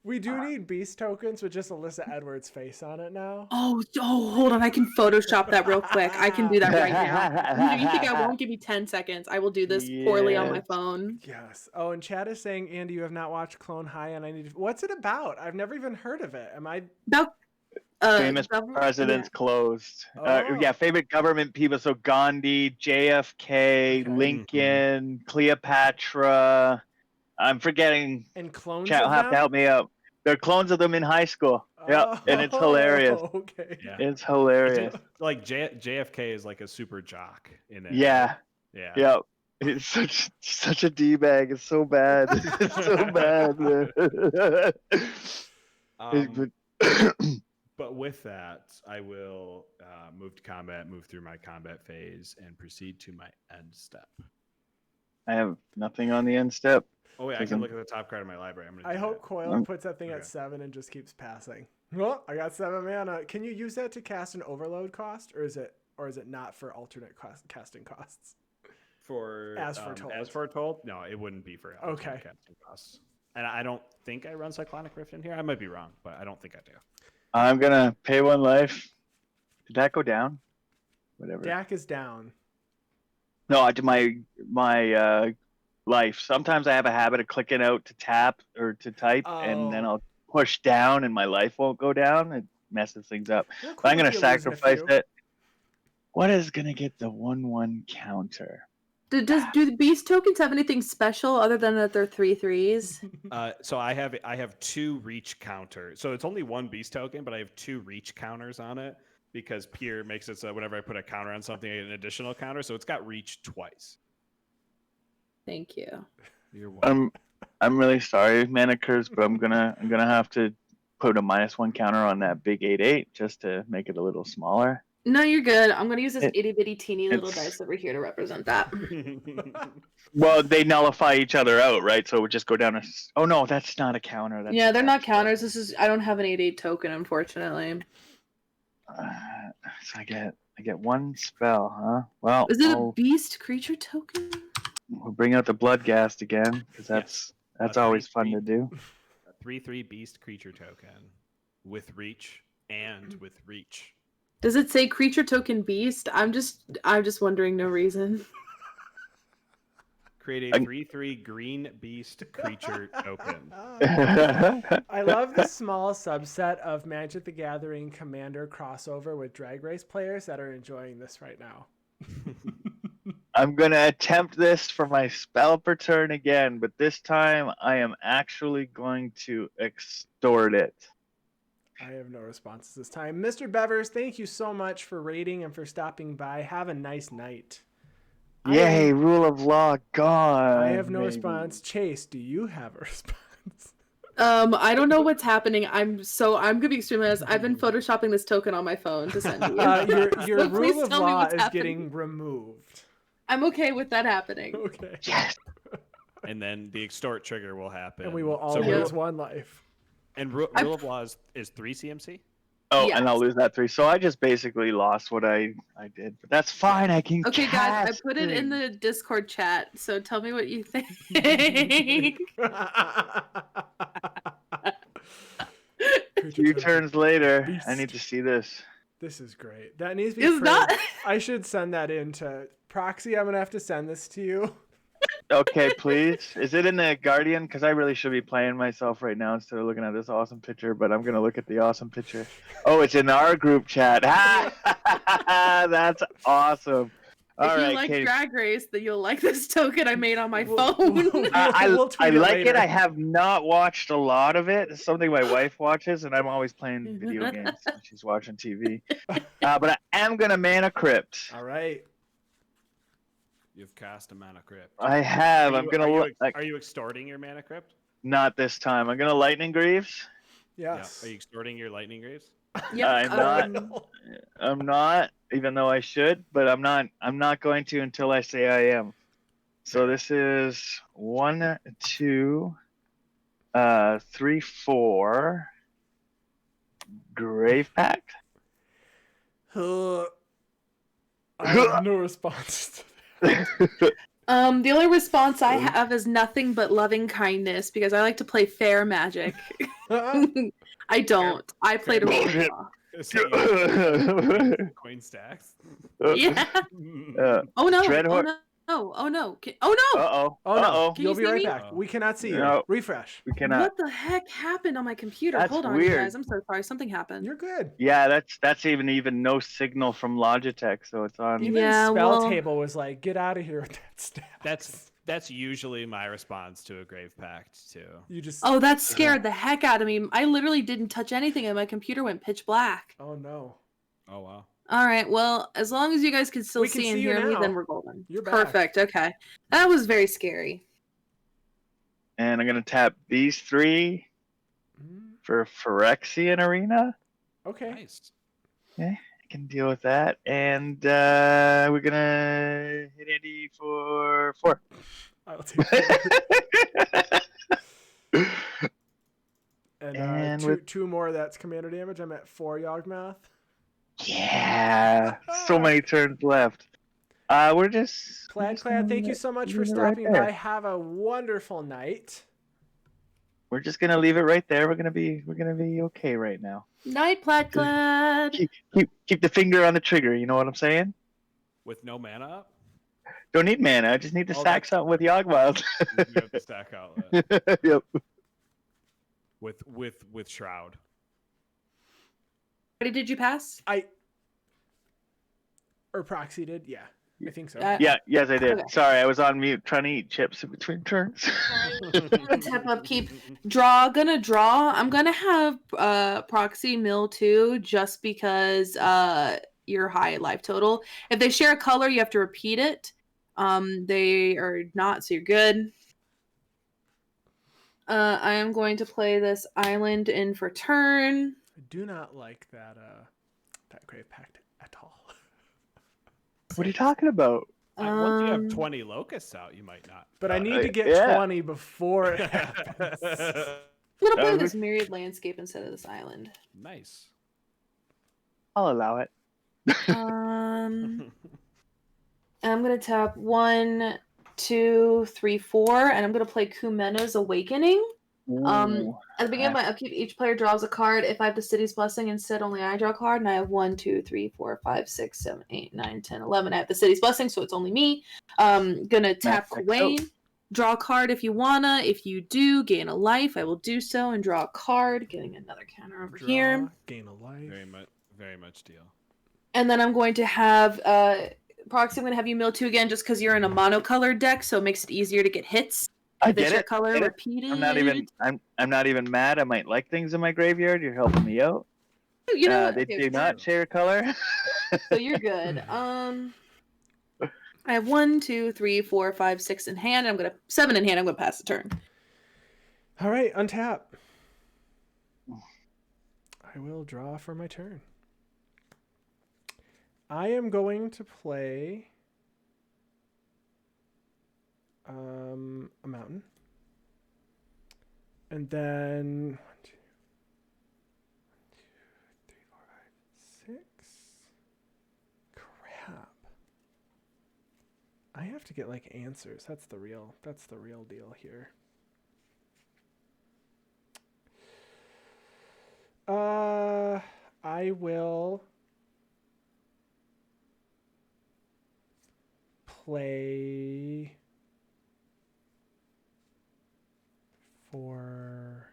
We do need beast tokens with just Alyssa Edwards' face on it now. Oh, hold on, I can Photoshop that real quick. I can do that right now. You think I won't? Give me 10 seconds. I will do this poorly on my Yes. phone. Yes. Oh, and Chad is saying, Andy, you have not watched Clone High, and I need to... What's it about? I've never even heard of it. Am I... About Famous government- presidents closed. Oh. Yeah, favorite government people. So Gandhi, JFK, Okay. Lincoln, Cleopatra. I'm forgetting. And clones Chat of will have them? to help me out. There are clones of them in high school. Yeah, and it's hilarious. Okay. Yeah. It's hilarious. Like JFK is like a super jock in it. Yeah, Yeah. yeah. It's such a d bag. It's so bad. It's so bad. Man. But with that, I will move to combat, move through my combat phase, and proceed to my end step. I have nothing on the end step. Oh wait, I can look at the top card of my library. I'm gonna. I do hope that. Coil puts that thing Okay. at 7 and just keeps passing. Well, I got 7 mana. Can you use that to cast an overload cost, or is it not for alternate casting costs? For As foretold. As foretold, no, it wouldn't be for Okay. casting costs. And I don't think I run Cyclonic Rift in here. I might be wrong, but I don't think I do. I'm gonna pay 1 life. Did that go down? Whatever. Dak is down. No, I did my life. Sometimes I have a habit of clicking out to tap or to type, and then Oh. I'll push down, and my life won't go down. It messes things up. Well, But I'm cool gonna if you lose in a sacrifice few. it. What is gonna get the 1/1 counter? Do the beast tokens have anything special other than that they're 3/3s? So I have 2 reach counters. So it's only 1 beast token, but I have 2 reach counters on it because Peer makes it so whenever I put a counter on something, I get an additional counter. So it's got reach twice. Thank you. You're welcome. I'm really sorry, Mana Curves, but I'm gonna have to put a -1 counter on that big 8/8 just to make it a little smaller. No, you're good. I'm gonna use this It- itty bitty teeny little it's- dice over here to represent that. Well, they nullify each other out, right? So it would just go down. Oh no, that's not a counter. That's Yeah, they're not actual- counters. I don't have an 8/8 token, unfortunately. So I get 1 spell, huh? Well, Is it a beast creature token? we'll bring out the Bloodghast again because that's always fun to do. A 3/3 beast creature token with reach and with reach. Does it say creature token beast? I'm just wondering, no reason. Create a 3/3 green beast creature token. I love the small subset of Magic the Gathering Commander crossover with Drag Race players that are enjoying this right now. I'm going to attempt this for my spell per turn again, but this time I am actually going to extort it. I have no responses this time. Mr. Bevers, thank you so much for raiding and for stopping by. Have a nice night. Yay, rule of law gone. I have no maybe. response. Chase, do you have a response? I don't know what's happening. I'm gonna be extremely honest. I've been photoshopping this token on my phone to send you. Your So please rule of tell me law what's is happening. getting removed. I'm okay with that happening. Okay. Yes. And then the extort trigger will happen. And we will all So lose one life. And rule of law is 3 CMC? Oh, Yes. and I'll lose that 3. So I just basically lost what I did. But that's fine. I can Okay, guys, I cast put it in things. the Discord chat. So tell me what you think. A few turns later, Beast. I need to see this. This is great. That needs to be It's not. I should send that in to Proxy. I'm gonna have to send this to you. Okay, please. Is it in the Guardian? Because I really should be playing myself right now instead of looking at this awesome picture, but I'm going to look at the awesome picture. Oh, it's in our group chat. That's awesome. All If you right, like Katie. Drag Race, then you'll like this token I made on my We'll- phone. we'll tweet I it like later. it. I have not watched a lot of it. It's something my wife watches, and I'm always playing video games when she's watching TV. But I am going to mana crypt. All right. You've cast a mana crypt. I have. I'm going to look. Are you extorting your mana crypt? Not this time. I'm going to Lightning Greaves. Yes. Yeah. Are you extorting your lightning graves? Yep, I'm not. I'm not, even though I should, but I'm not going to until I say I am. So this is 1, 2, 3, 4. Grave Pact. I have no response to that. the only response I have is nothing but loving kindness because I like to play fair magic. I don't. I played a role. Queen stacks. Yeah. Oh no. Dreadhorde. Oh no. Oh no. Oh no. Uh-oh. Oh no, Uh-oh. Can you'll you be see right me? back. We cannot see you. No. Refresh. We cannot. What the heck happened on my computer? That's Hold on, you weird. guys. I'm so sorry. Something happened. You're good. Yeah, that's even no signal from Logitech, so it's on. Even Yeah, Spell well- Table was like, get out of here with that stuff. That's usually my response to a grave pact too. You just. Oh, that scared the heck out of me. I literally didn't touch anything and my computer went pitch black. Oh no. Oh wow. All right. Well, as long as you guys can still We can see and see you hear me, now. then we're golden. You're back. Perfect. Okay. That was very scary. And I'm gonna tap these 3 for Phyrexian Arena. Okay. Nice. I can deal with that. And we're gonna hit Andy for 4. I'll take it. And, And two, with- 2 more. That's commander damage. I'm at 4 Yawgmoth. Yeah, so many turns left. We're just Clad, thank you so much for leave it right stopping there. by. Have a wonderful night. We're just gonna leave it right there. We're gonna be okay right now. Night, Platclad. Keep the finger on the trigger. You know what I'm saying? With no mana up, Don't need mana. I just need to Oh, stack that's- something with Yawgmoth. you have to stack outlet Yep. with shroud. Did you pass? Or Proxy did. Yeah, I think so. Yeah. Yes, I did. Okay. Sorry, I was on mute trying to eat chips in between turns. Tap upkeep. Gonna draw. I'm gonna have Proxy mill too, just because your high life total. If they share a color, you have to repeat it. They are not, so you're good. I am going to play this island in for turn. I do not like that Grave Pact at all. What are you talking about? Once you have 20 locusts out, you might not. But I need to get yeah. 20 before it happens. I'm gonna play this myriad landscape instead of this island. Nice. I'll allow it. And I'm gonna tap 1, 2, 3, 4, and I'm gonna play Kumena's Awakening. Ooh. At the beginning of my upkeep, each player draws a card. If I have the City's Blessing instead, only I draw a card, and I have 1, 2, 3, 4, 5, 6, 7, 8, 9, 10, 11. I have the City's Blessing, so it's only me. Gonna tap Max Kwain. Draw a card if you wanna. If you do, gain a life. I will do so and draw a card. Getting another counter over here. Gain a life. Very much deal. And then I'm going to have Proxy. I'm going to have you mill 2 again, just because you're in a monocolored deck, so it makes it easier to get hits. I If get it's your it. color Get it. repeated. I'm not even mad. I might like things in my graveyard. You're helping me out. You know, They okay, do not share color. so you're good. I have 1, 2, 3, 4, 5, 6 in hand. 7 in hand. I'm gonna pass the turn. All right, untap. I will draw for my turn. I am going to play a mountain, and then 1, 2, 3, 4, 5, 6. Crap. I have to get like answers. That's the real deal here. I will play for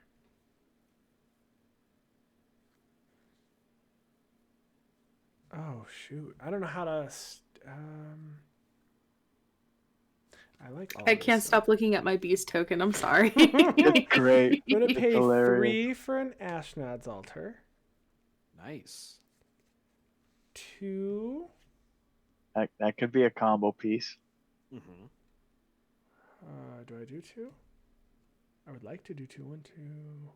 shoot. I don't know how to I like all I this can't stuff. stop looking at my beast token. I'm sorry. It's great. I'm gonna pay hilarious. 3 for an Ashnod's Altar. Nice. 2. That could be a combo piece. Mm-hmm. Do I do 2? I would like to do 2. 1, 2. 1,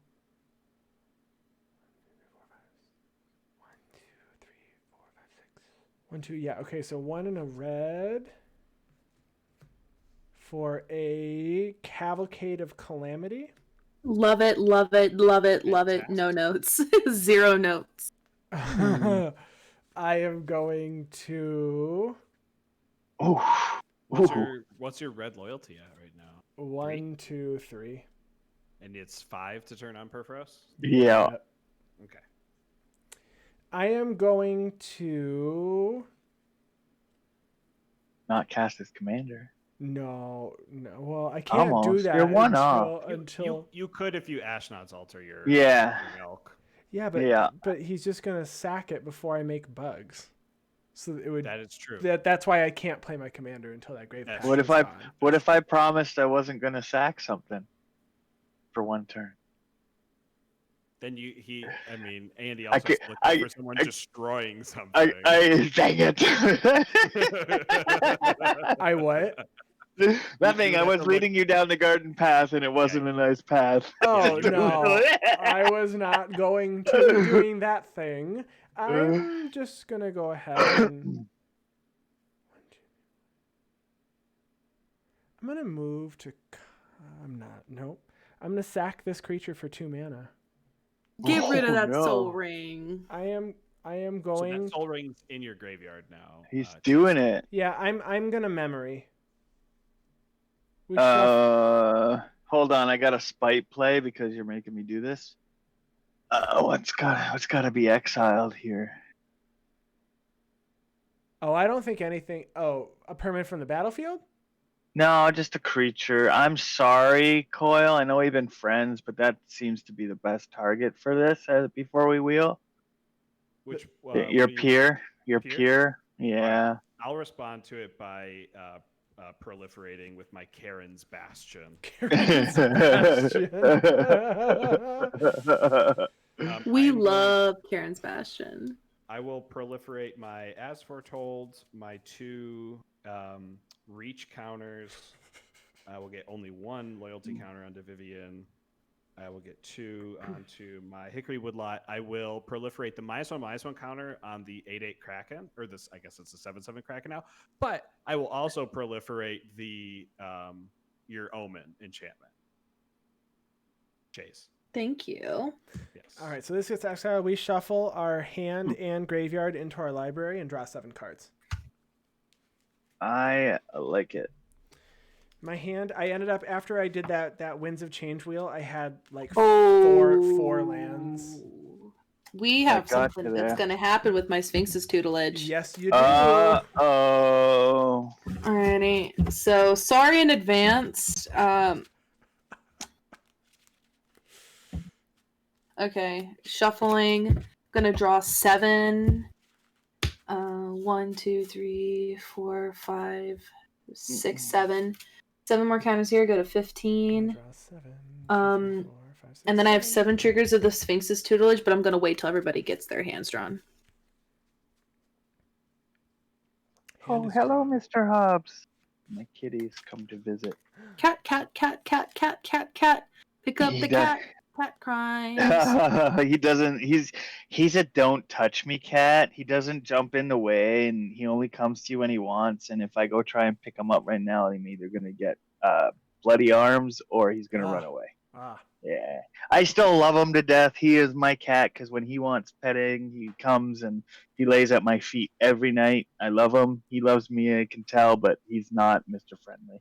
2, 3, 4, 5, 6. 1, 2. Yeah. Okay. So 1 in a red for a Cavalcade of Calamity. Love it, love it, love it, love it. Fantastic. No notes. 0 notes. I am going to Oh. What's your red loyalty at right now? 1, 2, 3. And it's 5 to turn on Perforos? Yeah. Okay. I am going to Not cast as commander. no. Well, I can't do Almost. that You're one off. until You could if you Ashnod's altar your Yeah. your milk. yeah, but he's just gonna sack it before I make bugs. So it would That is true. that's why I can't play my commander until that grave That's pact What is if I gone. What if I promised I wasn't gonna sack something for 1 turn? Then Andy I also could- looking I- for someone I- destroying something. I dang it. I what? Nothing. You I have was to look- leading you down the garden path, and it wasn't a nice path. Oh you no. I was not going to be doing that thing. I'm just gonna go ahead and I'm gonna move to I'm not. Nope. I'm gonna sack this creature for 2 mana. Get rid of Oh, that no. soul ring. I am So going that soul ring's in your graveyard now. He's doing it. Yeah, I'm gonna memory. We Hold on. I got a spite play because you're making me do this. What's gotta be exiled here? Oh, I don't think anything. Oh, a permanent from the battlefield? No, just a creature. I'm sorry, Coil. I know we've been friends, but that seems to be the best target for this before we wheel. Which Your peer. Your Peer? peer. Yeah. I'll respond to it by proliferating with my Karen's Bastion. We I'm love Karen's Bastion. I will proliferate my As Foretold, my 2 reach counters. I will get only 1 loyalty counter onto Vivian. I will get 2 onto my Hickory Woodlot. I will proliferate the -1/-1 counter on the 8/8 Kraken, or this, I guess it's a 7/7 Kraken now. But I will also proliferate the your Omen enchantment. Chase. Thank you. Yes. All right, so this gets exiled. We shuffle our hand and graveyard into our library and draw 7 cards. I like it. My hand, I ended up after I did that Winds of Change wheel, I had like Oh, four lands. We have got something you that's there. going to happen with my Sphinx's tutelage. Yes, you do. Oh. Alrighty. So sorry in advance. Okay, shuffling. Gonna draw 7. 1, 2, 3, 4, 5, 6, 7. 7 more counters here. Go to 15. Draw 7. 2, 3, Um, 4, 5, 6, And then I have 7. 7 triggers of the Sphinx's tutelage, but I'm gonna wait till everybody gets their hands drawn. Hand Oh, is hello, drawn. Mr. Hobbs. My kitties come to visit. Cat, cat, cat, cat, cat, cat, cat. Pick up He the does- cat. Cat cries. He doesn't. He's a don't touch me cat. He doesn't jump in the way, and he only comes to you when he wants. And if I go try and pick him up right now, I'm either gonna get bloody arms or he's gonna run away. Yeah, I still love him to death. He is my cat because when he wants petting, he comes and he lays at my feet every night. I love him. He loves me. I can tell, but he's not Mr. Friendly.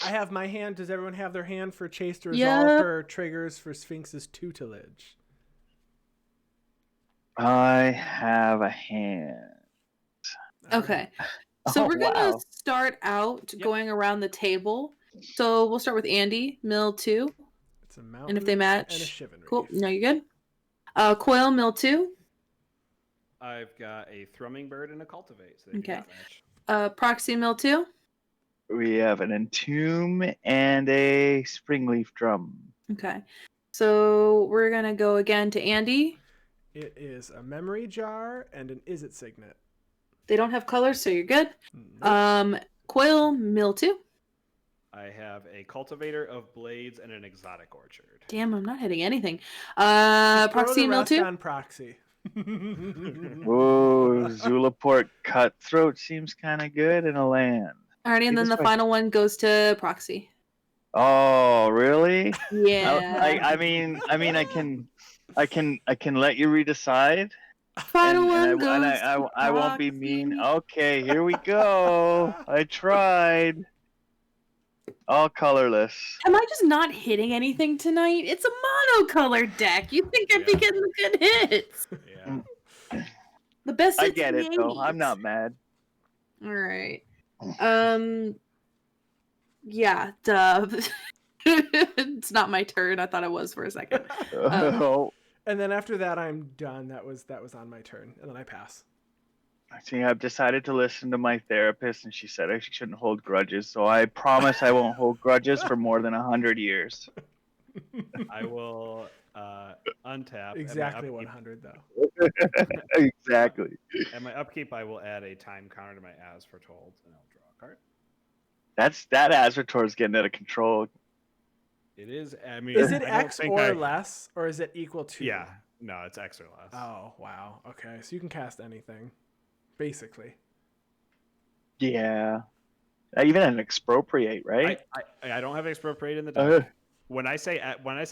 I have my hand. Does everyone have their hand for Chase to resolve Yep. her triggers for Sphinx's tutelage? I have a hand. Okay. So Oh, we're gonna wow. start out going around the table. So we'll start with Andy, Mill 2. It's a mountain And if they and a match, Shivan cool. Reef. No, you're good. Coil, Mill 2. I've got a thrumming bird and a cultivate. So they do Okay. not match. Proxy, Mill 2. We have an entomb and a springleaf drum. Okay. So we're gonna go again to Andy. It is a memory jar and an Is It Signet. They don't have colors, so you're good. Nope. Coil, Mill 2. I have a cultivator of blades and an exotic orchard. Damn, I'm not hitting anything. Throw Proxy, the Mill rest 2. on Proxy. Whoa, Zulaport Cutthroat seems kind of good in a land. Alrighty, and then the final one goes to Proxy. Oh, really? Yeah. I mean, I can let you redecide. Final one and goes I to won't be mean. Proxy. Okay, here we go. I tried. All colorless. Am I just not hitting anything tonight? It's a monocolor deck. You think I'd be Yeah. getting the good hits? Yeah. The best I hits get in it the though. I'm 80s. not mad. All right. Yeah, duh. It's not my turn. I thought it was for a second. Oh, And then after that, I'm done. That was on my turn, and then I pass. see, I've decided to listen to my therapist, and she said I shouldn't hold grudges. So I promise I won't hold grudges for more than 100 years. I will untap. Exactly At my 100 though. Exactly. At my upkeep, I will add a time counter to my as foretold, and I'll draw a card. That Azrator's getting out of control. It is. I mean, Is it I don't X think or I- less, or is it equal to? Yeah. No, it's X or less. Oh wow. Okay, so you can cast anything, basically. Yeah. Even an expropriate, right? I don't have expropriate in the deck. Uh, When I say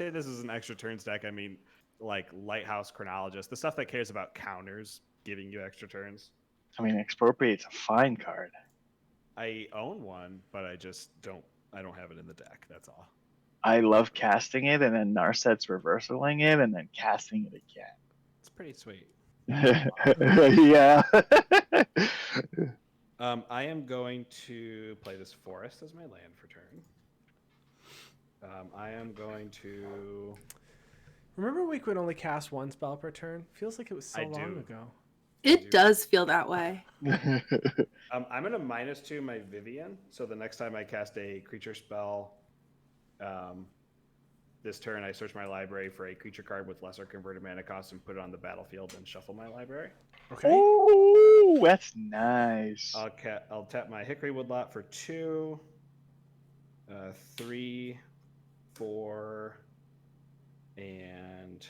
this is an extra turns deck, I mean like Lighthouse Chronologist, the stuff that cares about counters, giving you extra turns. I mean, expropriate's a fine card. I own one, but I don't have it in the deck. That's all. I love casting it and then Narset's reversaling it and then casting it It's pretty sweet. again. Yeah. I am going to play this forest as my land for turn. I am going to. Remember we could only cast one spell per turn? Feels like it was so I long do. ago. It does feel that way. I'm going to -2 my Vivian, so the next time I cast a creature spell, this turn I search my library for a creature card with lesser converted mana cost and put it on the battlefield and shuffle my library. Okay. Ooh, that's nice. I'll tap my Hickory Woodlot for 2, 3, 4, and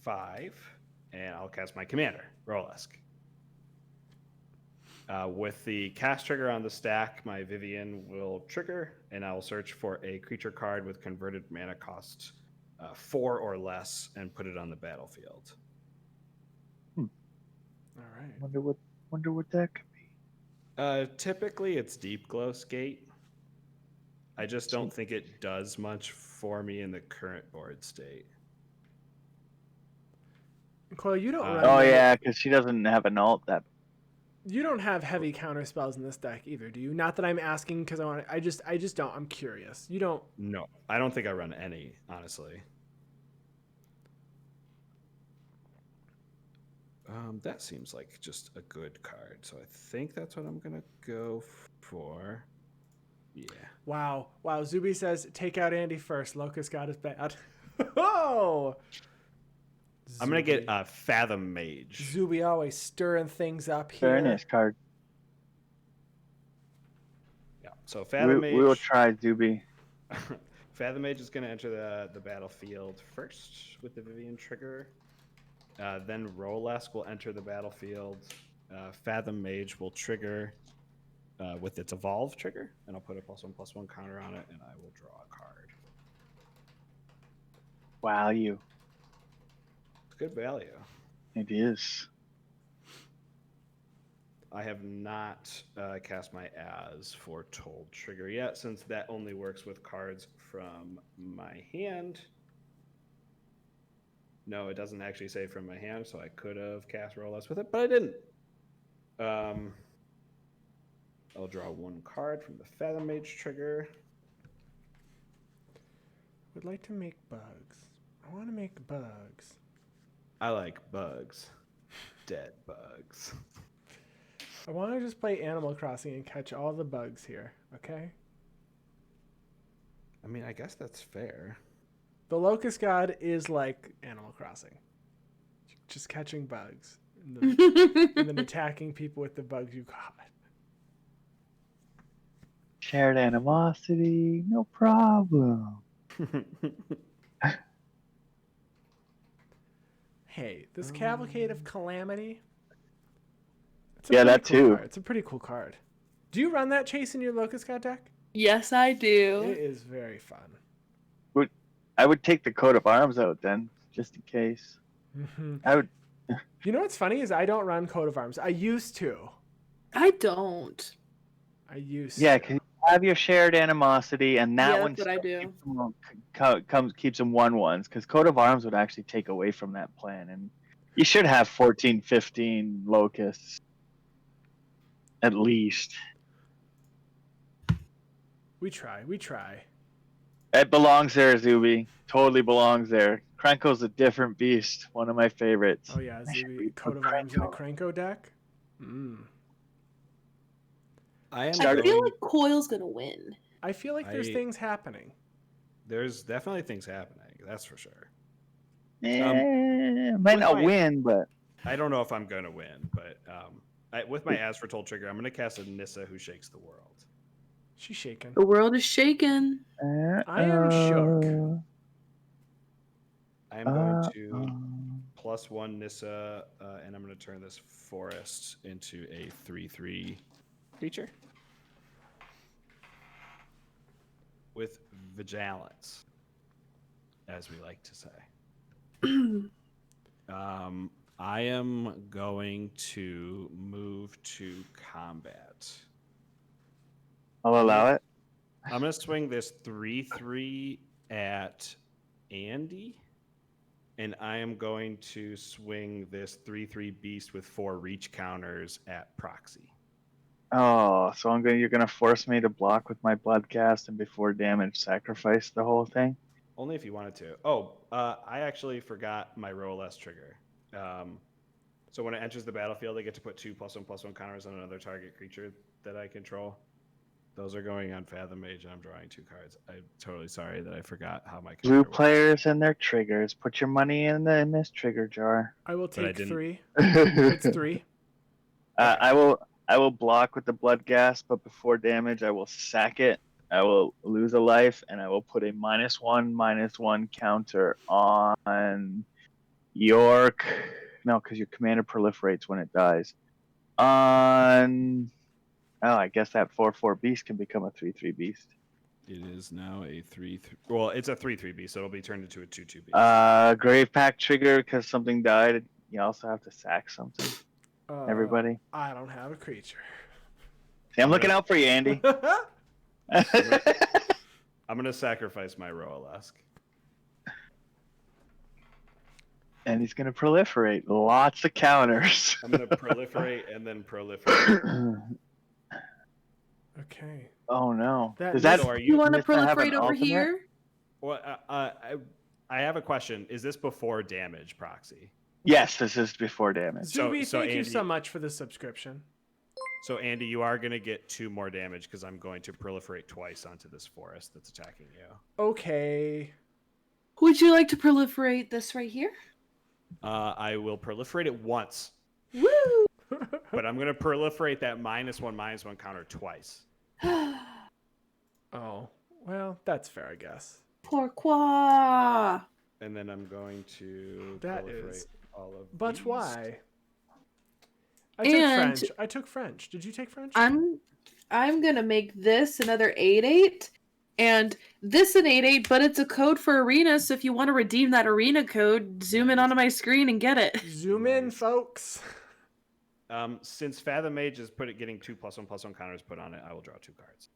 5, and I'll cast my commander, Roalesk. With the cast trigger on the stack, my Vivian will trigger, and I will search for a creature card with converted mana cost 4 or less and put it on the battlefield. All right. Wonder what that could be. Typically, it's Deep Glow Skate. I just don't think it does much for me in the current board state. Coyle, you don't run. Oh the- yeah, because she doesn't have an alt that You don't have heavy counter spells in this deck either, do you? Not that I'm asking because I want. I just don't. I'm curious. You don't. No, I don't think I run any, honestly. That seems like just a good card, so I think that's what I'm gonna go for. Yeah. Wow. Zuby says take out Andy first. Locust God is bad. Oh. I'm gonna get a Fathom Mage. Zuby always stirring things up here. Very nice card. Yeah. So Fathom Mage. We will try Zuby. Fathom Mage is gonna enter the battlefield first with the Vivian trigger. Then Roalesk will enter the battlefield. Fathom Mage will trigger with its Evolve trigger, and I'll put a +1/+1 counter on it, and I will draw a card. Value. It's good value. It is. I have not cast my As for Told Trigger yet, since that only works with cards from my hand. No, it doesn't actually say from my hand, so I could have cast Roalesk with it, but I didn't. I'll draw one card from the Fathom Mage trigger. Would like to make bugs. I want to make bugs. I like bugs. Dead bugs. I want to just play Animal Crossing and catch all the bugs here, okay? I mean, I guess that's fair. The Locust God is like Animal Crossing. Just catching bugs. And then attacking people with the bugs you caught. Shared animosity, no problem. Hey, this Cavalcade of Calamity. Yeah, that too. Card. It's a pretty cool card. Do you run that Chase in your Locust God deck? Yes, I do. It is very fun. I would take the coat of arms out then, just in case. Mm-hmm. I would. You know what's funny is I don't run Coat of Arms. I used to. I don't. Yeah, because you have your shared animosity, and that one that's what I do. keeps them 1/1s. Because Coat of Arms would actually take away from that plan, and you should have 14, 15 locusts at least. We try. It belongs there, Zuby. Totally belongs there. Krenko's a different beast. One of my favorites. Oh yeah, Zuby, Coat of Arms in a Krenko deck. I feel like Coil's gonna win. I feel like there's things happening. There's definitely things happening. That's for sure. Might not win, but I don't know if I'm gonna win. But with my As for Told trigger, I'm gonna cast a Nissa who shakes the world. She's shaking. The world is shaken. I am shook. I am going to +1 Nissa, and I'm going to turn this forest into a 3/3 creature with vigilance, as we like to say. I am going to move to combat. I'll allow it. I'm going to swing this 3/3 at Andy. And I am going to swing this 3/3 beast with 4 reach counters at Proxy. Oh, so you're gonna force me to block with my bloodcast and before damage sacrifice the whole thing? Only if you wanted to. Oh, I actually forgot my Roalesk trigger. So when it enters the battlefield, I get to put 2 +1/+1 counters on another target creature that I control. Those are going on Fathom Mage, and I'm drawing 2 cards. I'm totally sorry that I forgot how my Blue players and their triggers. Put your money in this trigger jar. I will take 3. It's 3. I will block with the blood gas, but before damage, I will sack it. I will lose a life, and I will put a -1/-1 counter on York. No, because your commander proliferates when it dies. I guess that 4/4 beast can become a 3/3 beast. It is now a 3/3. Well, it's a 3/3 beast, so it'll be turned into a 2/2 beast. Grave Pact trigger because something died. You also have to sack something. Everybody. I don't have a creature. See, I'm looking out for you, Andy. I'm gonna sacrifice my Roalesk. And he's going to proliferate lots of counters. I'm gonna proliferate and then proliferate. Okay. Oh no. That Does Nissa- that So are You want to Nissa have an proliferate over ultimate? here? Well, I have a question. Is this before damage, Proxy? Yes, this is before damage. Zuby, so thank you Andy- so much for the subscription. So Andy, you are gonna get 2 more damage because I'm going to proliferate twice onto this forest that's attacking you. Okay. Would you like to proliferate this right here? I will proliferate it once, Woo! but I'm gonna proliferate that -1/-1 counter twice. Oh, well, that's fair, I guess. Pourquoi? And then I'm going to That proliferate is- all of But these. why? I took And- French. I took French. Did you take French? I'm gonna make this another 8/8, and this an 8/8, but it's a code for arena. So if you want to redeem that arena code, zoom in onto my screen and get it. Zoom in, Nice. folks. Since Fathom Mage is getting 2 +1/+1 counters put on it, I will draw 2 cards.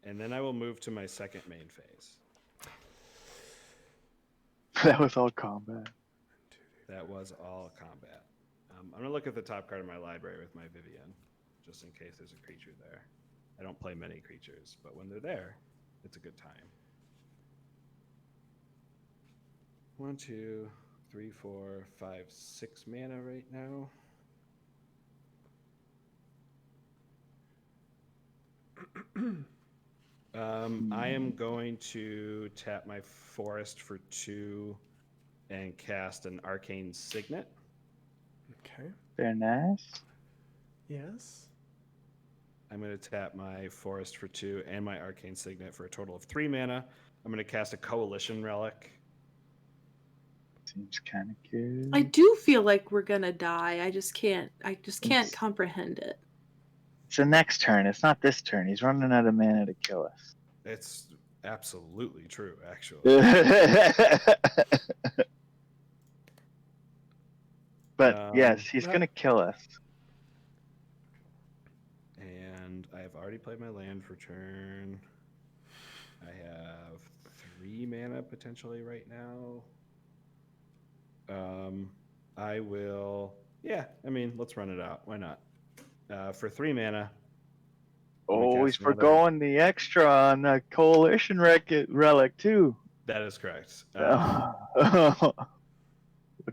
And then I will move to my second main phase. That was all combat. That was all combat. I'm going to look at the top card of my library with my Vivian, just in case there's a creature there. I don't play many creatures, but when they're there, it's a good time. 1, 2, 3, 4, 5, 6 mana right now. I am going to tap my forest for 2 and cast an Arcane Signet. Okay. Very nice. Yes. I'm going to tap my forest for 2 and my Arcane Signet for a total of 3 mana. I'm going to cast a Coalition Relic. Seems kind of good. I do feel like we're gonna die. I just can't It's- comprehend it. It's the next turn. It's not this turn. He's running out of mana to kill us. It's absolutely true, actually. But yes, he's well- gonna kill us. And I have already played my land for turn. I have 3 mana potentially right now. I will. Yeah, I mean, let's run it out. Why not? For 3 mana. I'm gonna Oh, he's cast another- forgoing the extra on the coalition relic too. That is correct. What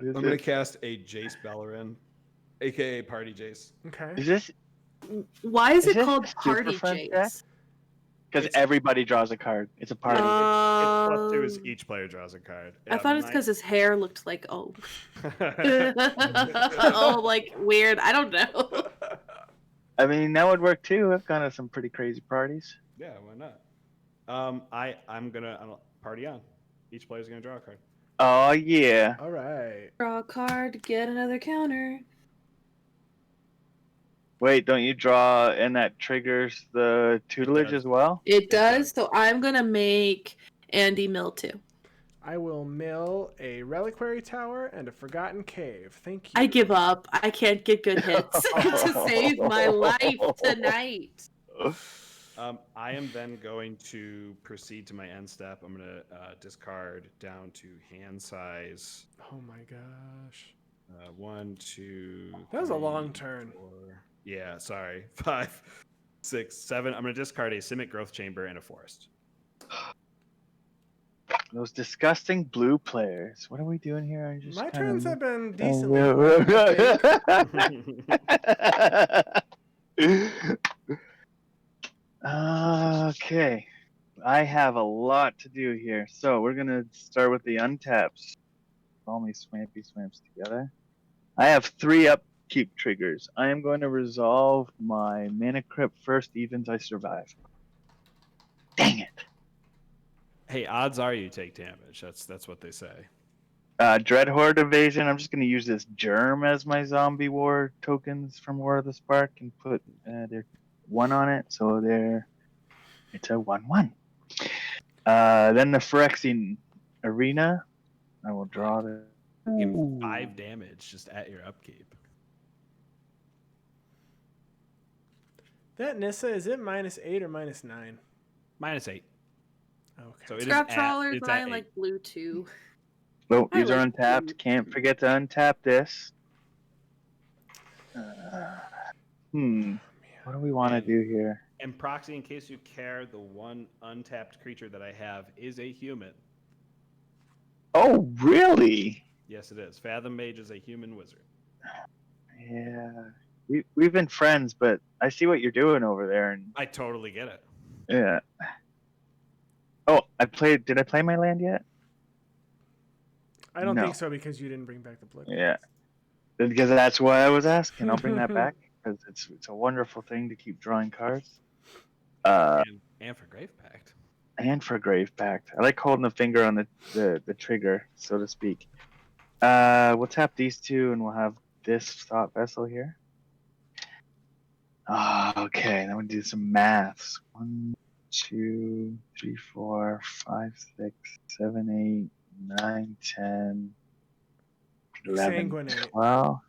is I'm going it? to cast a Jace Bellerin, aka Party Jace. Okay. Is this Why is Is it this called Super Party Friends deck? Jace? because It's- everybody draws a card? It's a party. It's +2 is Um, each player draws a card. I thought it's because his hair looked like because. oh, like weird. I don't know. I mean, that would work too. I've gone to some pretty crazy parties. Yeah, why not? I'm gonna party on. Each player's gonna draw a card. Oh yeah. All right. Draw a card, get another counter. Wait, don't you draw and that triggers the tutelage does. as well? It does. does. So I'm gonna make Andy mill too. I will mill a reliquary tower and a forgotten cave. Thank you. I give up. I can't get good hits to save my life tonight. I am then going to proceed to my end step. I'm gonna discard down to hand size. Oh my gosh. 1, 2. That was a 3, long turn. 4. Yeah, sorry. 5, 6, 7. I'm gonna discard a Simic Growth Chamber and a forest. Those disgusting blue players. What are we doing here? I'm just My kinda turns have been decently. Oh, okay. I have a lot to do here. So we're going to start with the untaps. All my swampy swamps together. I have 3 upkeep triggers. I am going to resolve my mana crypt first, evens I survive. Dang it. Hey, odds are you take damage. That's what they say. Dread Horde Evasion. I'm just going to use this Germ as my zombie war tokens from War of the Spark and put their 1 on it. So it's a 1/1. Then the Phyrexian Arena. I will draw the. Give Ooh. 5 damage just at your upkeep. That Nissa, is it -8 or -9? -8. Okay. So it is Scrap at, trawlers, it's but I at 8. like blue too. Oh, I these are like untapped. blue. Can't forget to untap this. What do we want to And- do here? And Proxy, in case you care, the one untapped creature that I have is a human. Oh, really? Yes, it is. Fathom Mage is a human wizard. Yeah. We've been friends, but I see what you're doing over there, and I totally get it. yeah. Oh, did I play my land yet? I don't No. think so because you didn't bring back the blue. Yeah. Because that's why I was asking. I'll bring that back because it's a wonderful thing to keep drawing cards. And for Grave Pact. And for Grave Pact. I like holding the finger on the trigger, so to speak. We'll tap these two and we'll have this thought vessel here. Okay, then we'll do some maths. 1, 2, 3, 4, 5, 6, 7, 8, 9, 10, 11, Sanguinate. 12.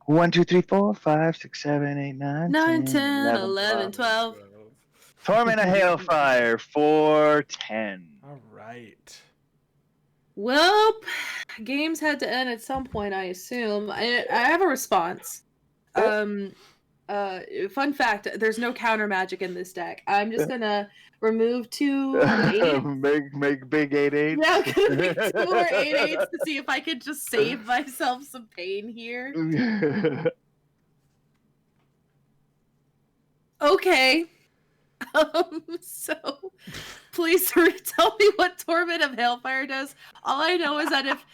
1, 2, 3, 4, 5, 6, 7, 8, 9, 9, 10, 10, 11, 11, 12. Torment of Hailfire for 10. All right. Well, games had to end at some point, I assume. I have a response. Fun fact: there's no counter magic in this deck. I'm just gonna remove 2 8. make big 8/8. Yeah, I'm gonna make 2 more 8/8s to see if I could just save myself some pain here. Okay. So please tell me what Torment of Hailfire does. All I know is that if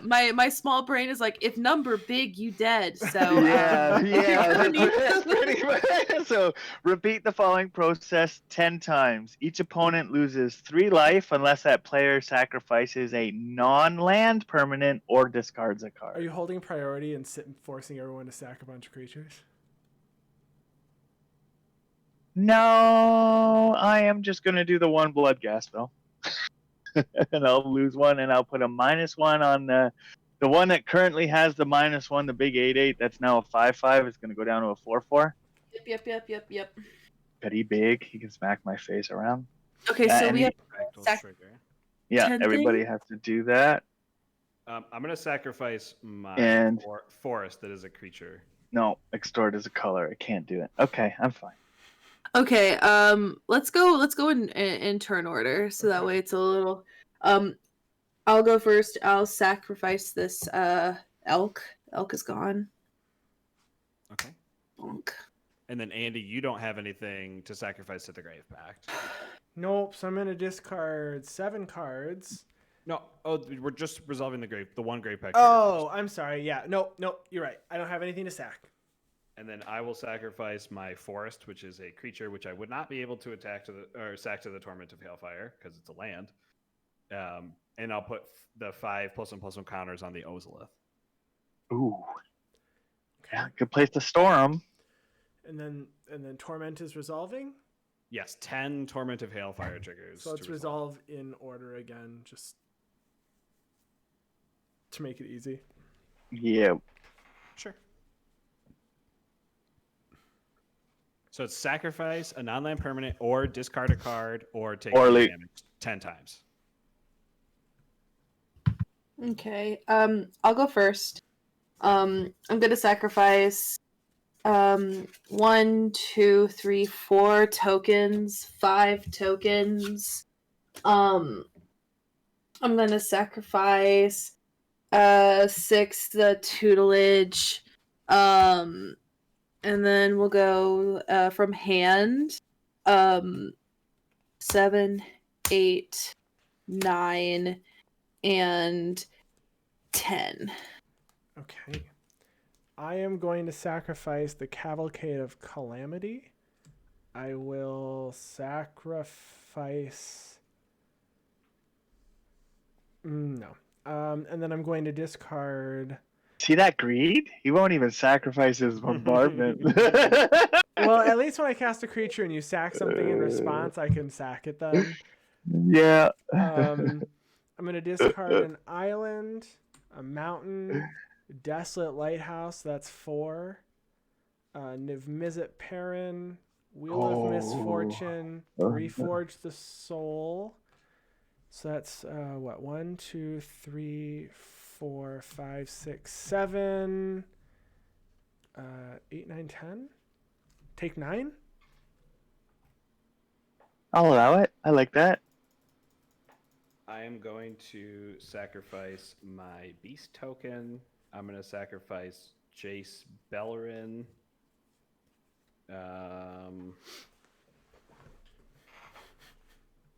my small brain is like, if number big, you dead. So yeah, you're gonna that's pretty much. So repeat the following process 10 times. Each opponent loses 3 life unless that player sacrifices a non-land permanent or discards a card. Are you holding priority and forcing everyone to sack a bunch of creatures? No, I am just gonna do the 1 blood gas spell. And I'll lose 1 and I'll put a -1 on the one that currently has the -1, the big 8/8, that's now a 5/5, is gonna go down to a 4/4. Yep. Petty big, he can smack my face around. Okay, so we have Trigger. Yeah, 10 everybody things? has to do that. I'm going to sacrifice my And- forest that is a creature. No, extort is a color. I can't do it. Okay, I'm fine. Okay, let's go in turn order, so that way it's a little I'll go first. I'll sacrifice this elk. Elk is gone. Okay. Bonk. And then Andy, you don't have anything to sacrifice to the Grave Pact. Nope. So I'm gonna discard 7 cards. No. Oh, we're just resolving the one Grave Pact. Oh, I'm sorry. Yeah. Nope. You're right. I don't have anything to sack. And then I will sacrifice my forest, which is a creature which I would not be able to sack to the Torment of Hailfire because it's a land. And I'll put the 5 +1/+1 counters on the Ozolith. Ooh, Okay. yeah, good place to store them. And then Torment is resolving. Yes, 10 Torment of Hailfire triggers. So let's to resolve. resolve in order again, just to make it easy. Yeah. Sure. So it's sacrifice a non-land permanent or discard a card or take damage 10 times. Okay. I'll go first. I'm gonna sacrifice 1, 2, 3, 4 tokens, 5 tokens. I'm gonna sacrifice 6 the tutelage. And then we'll go from hand. 7, 8, 9, and 10. Okay. I am going to sacrifice the Cavalcade of Calamity. I will sacrifice. No. And then I'm going to discard. See that greed? He won't even sacrifice his bombardment. Well, at least when I cast a creature and you sack something in response, I can sack it then. Yeah. I'm going to discard an island, a mountain, Desolate Lighthouse, that's 4. Niv-Mizzet Perrin, Wheel of Misfortune, Reforge the Soul, So that's what? 1, 2, 3, 4, 5, 6, 7, 8, 9, 10. Take 9. I'll allow it. I like that. I am going to sacrifice my beast token. I'm going to sacrifice Jace Bellerin.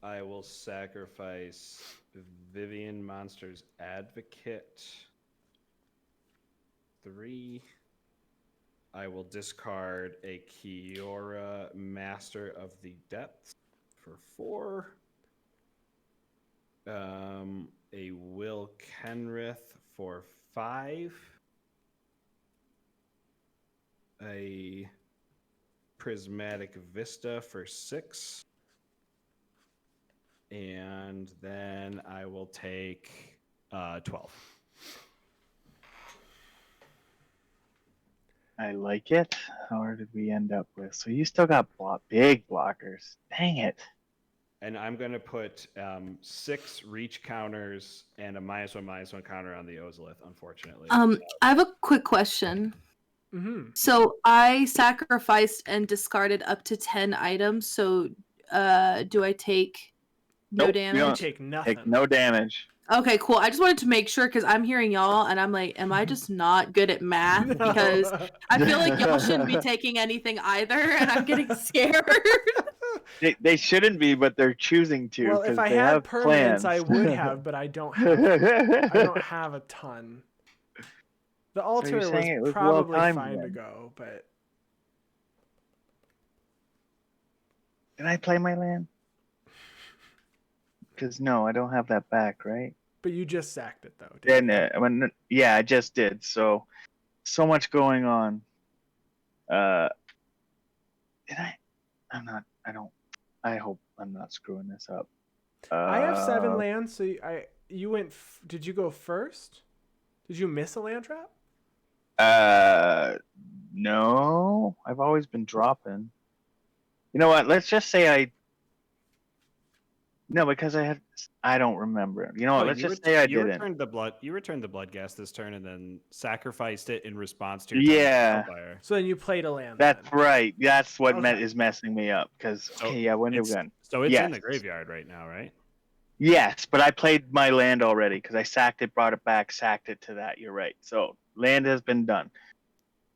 I will sacrifice Vivian Monster's Advocate. 3. I will discard a Kiora Master of the Depths for 4. A Will Kenrith for 5. A Prismatic Vista for 6. And then I will take 12. I like it. How did we end up with? So you still got big blockers. Dang it. And I'm going to put 6 reach counters and a -1/-1 counter on the Ozolith, unfortunately. I have a quick question. Mm-hmm. So I sacrificed and discarded up to 10 items. So do I take no Nope, you damage? don't. Take nothing. Take no damage. Okay, cool. I just wanted to make sure because I'm hearing y'all and I'm like, am I just not good at math? No. Because I feel like y'all shouldn't be taking anything either, and I'm getting scared. They shouldn't be, but they're choosing to. Well, 'cause if I they had have permanents, plans. I would have, but I don't have. I don't have a ton. The altar saying it was was well probably timed fine to then. go, but Did I play my land? Because no, I don't have that back, right? you just sacked it though. Didn't And you? I just did. So much going on. Did I? I'm not. I don't. I hope I'm not screwing this up. I have 7 lands, so you went. Did you go first? Did you miss a land trap? No. I've always been dropping. You know what? Let's just say No, because I don't remember. You know what? Let's just say I didn't. You returned the blood gas this turn and then sacrificed it in response to your Yeah. Hellfire. So then you played a land. That's then. right. That's what Okay. is messing me up. Because when did we go? So it's Yes. in the graveyard right now, right? Yes, but I played my land already because I sacked it, brought it back, sacked it to that. You're right. So land has been done.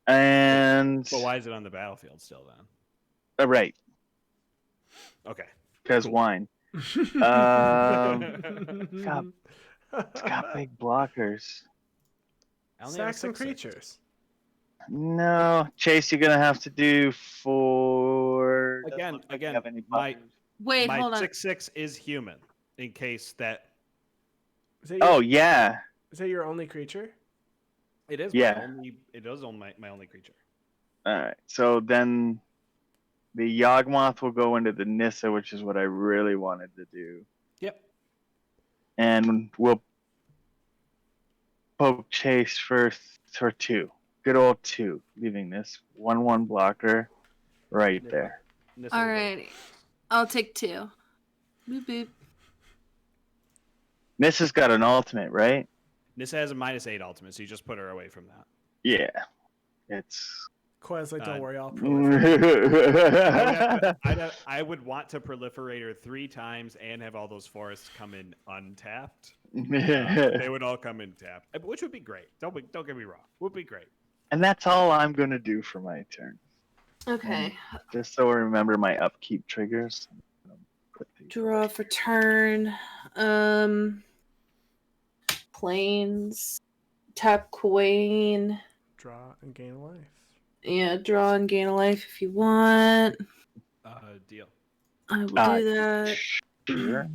And But why is it on the battlefield still then? right, Okay. because Cool. wine. God, it's got big blockers. I only have a Sack some 6/6. creatures. No, Chase, you're gonna have to do 4. Doesn't Again, look like you have any my- blockers. Wait, My hold on. 6/6 is human. In case that Is that your, Oh yeah, Is that your only creature? it is Yeah. my only creature. all right. So then the Yawgmoth will go into the Nissa, which is what I really wanted to do, Yep. and we'll poke Chase for 2. Good old 2, leaving this 1/1 blocker right Yeah. there. Alrighty. I'll take 2. Boop boop. Nissa's got an ultimate, right? Nissa has a -8 ultimate, so you just put her away from that. Yeah, it's. Qua's like, don't worry, I'll I proliferate. I would want to proliferate her 3 times and have all those forests come in untapped. They would all come in tapped, which would be great. Don't get me wrong. Would be great. And that's all I'm gonna do for my turn. Okay. Just so I remember my upkeep triggers. Draw for turn. Planes. Tap Kwain. Draw and gain a life. Yeah, draw and gain a life if you want. Deal. I will do that. Sure.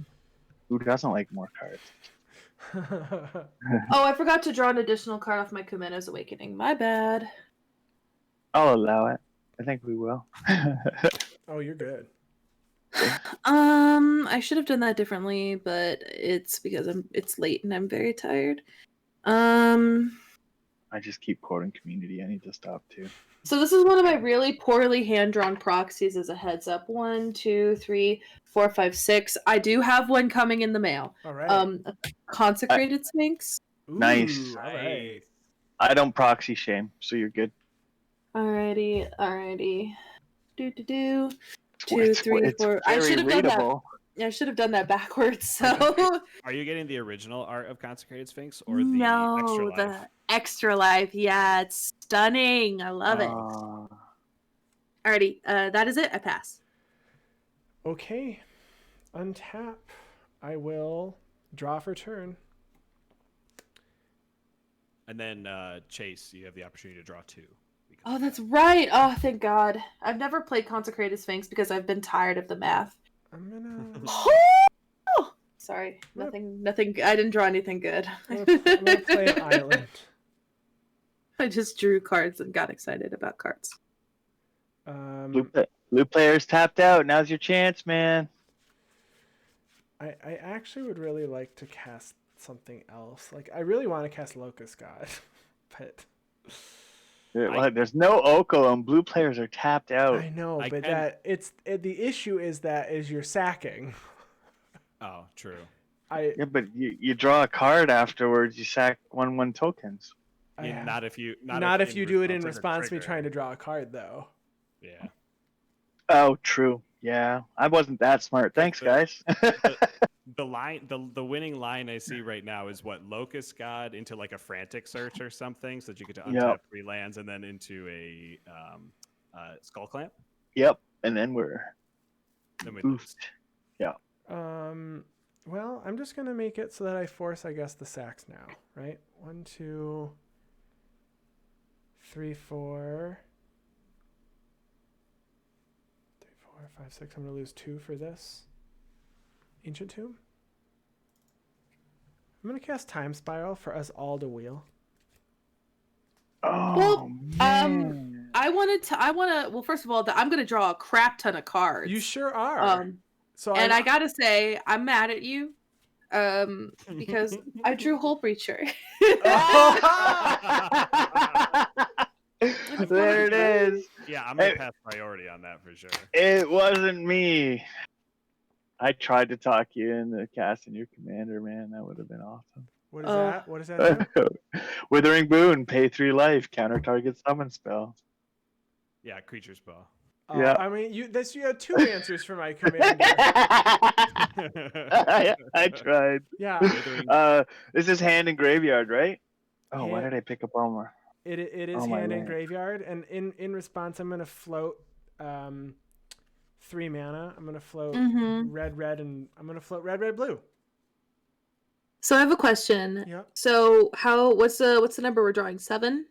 Who doesn't like more cards? Oh, I forgot to draw an additional card off my Kumena's Awakening. My bad. I'll allow it. I think we will. Oh, you're good. I should have done that differently, but it's because it's late and I'm very tired. I just keep quoting community. I need to stop too. So this is one of my really poorly hand-drawn proxies as a heads up. 1, 2, 3, 4, 5, 6. I do have one coming in the mail. All right. A consecrated Sphinx. Ooh, Nice. All right. I don't proxy shame, so you're good. Alrighty. Do. 2, It's 3, 4. I very should have done that. readable. Yeah, I should have done that backwards. So Are you getting the original art of Consecrated Sphinx or the no, extra life? the extra life. Yeah, it's stunning. I love it. Alrighty, that is it. I pass. Okay. Untap. I will draw for turn. And then Chase, you have the opportunity to draw 2. Oh, that's right. Oh, thank God. I've never played Consecrated Sphinx because I've been tired of the math. I'm gonna. Oh! Sorry, nothing. I didn't draw anything good. I'm gonna play an island. I just drew cards and got excited about cards. Blue players tapped out. Now's your chance, man. I actually would really like to cast something else. Like, I really want to cast Locust God, but There's no Oko and blue players are tapped out. I know, but the issue is you're sacking. Oh, true. Yeah, but you draw a card afterwards. You sack 1/1 tokens. Not if you do it in to her response to me trigger. trying to draw a card, though. Yeah. Oh, true. Yeah, I wasn't that smart. Thanks, guys. The winning line I see right now is what Locust God into like a frantic search or something, so that you get to untap 3 lands and then into a skull clamp. Yep, and then we lose. Yeah. Well, I'm just gonna make it so that I force, I guess, the sacks now, right? 1, 2, 3, 4. 3, 4, 5, 6. I'm gonna lose 2 for this. Ancient Tomb. I'm gonna cast Time Spiral for us all to wheel. Oh, Well, man. Well, first of all, I'm gonna draw a crap ton of cards. You sure are. I gotta say, I'm mad at you, because I drew Hole Breacher. There it is. Yeah, I'm gonna pass priority on that for sure. It wasn't me. I tried to talk you into casting your commander, man. That would have been awesome. What is that? What does that do? Withering Boon, pay 3 life, counter target summon spell. Yeah, creature spell. Yeah. I mean, you had 2 answers for my commander. I tried. Yeah. This is hand and graveyard, right? Oh, why did I pick up Elmer? It is hand and graveyard, and in response, I'm gonna float 3 mana. I'm gonna float red, and I'm gonna float red, blue. So I have a question. Yeah. So what's the number we're drawing? 7?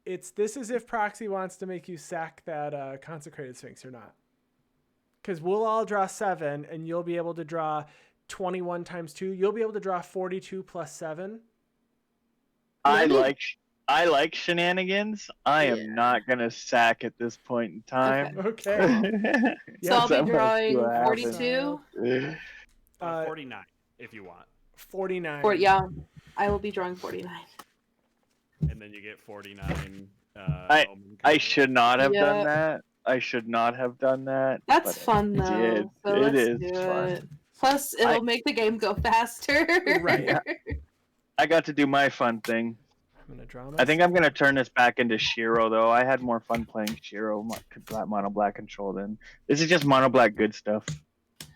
This is if Proxy wants to make you sack that Consecrated Sphinx or not. Because we'll all draw 7, and you'll be able to draw 21 times 2. You'll be able to draw 42 plus 7. I like shenanigans. I am not gonna sack at this point in time. Okay. So I'll be drawing 42. 49 if you want. 49. Yeah, I will be drawing 49. And then you get 49. I should not have done that. I should not have done that. That's fun though. So it is fun. Plus, it'll make the game go faster. Right. Yeah. I got to do my fun thing. I'm gonna draw. I think I'm gonna turn this back into Shiro though. I had more fun playing Shiro mono black control than this is just mono black good stuff.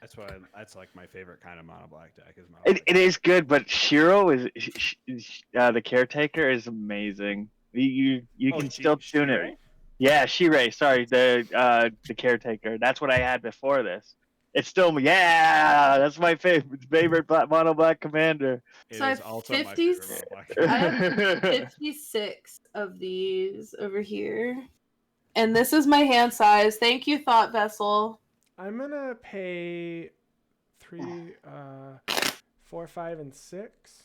That's like my favorite kind of mono black deck is mono. It is good, but Shiro is the caretaker is amazing. You can still tune it. Yeah, Shirei. Sorry, the caretaker. That's what I had before this. It's still that's my favorite mono black commander. So I have 56 of these over here, and this is my hand size. Thank you, Thought Vessel. I'm gonna pay 3, 4, 5, and 6.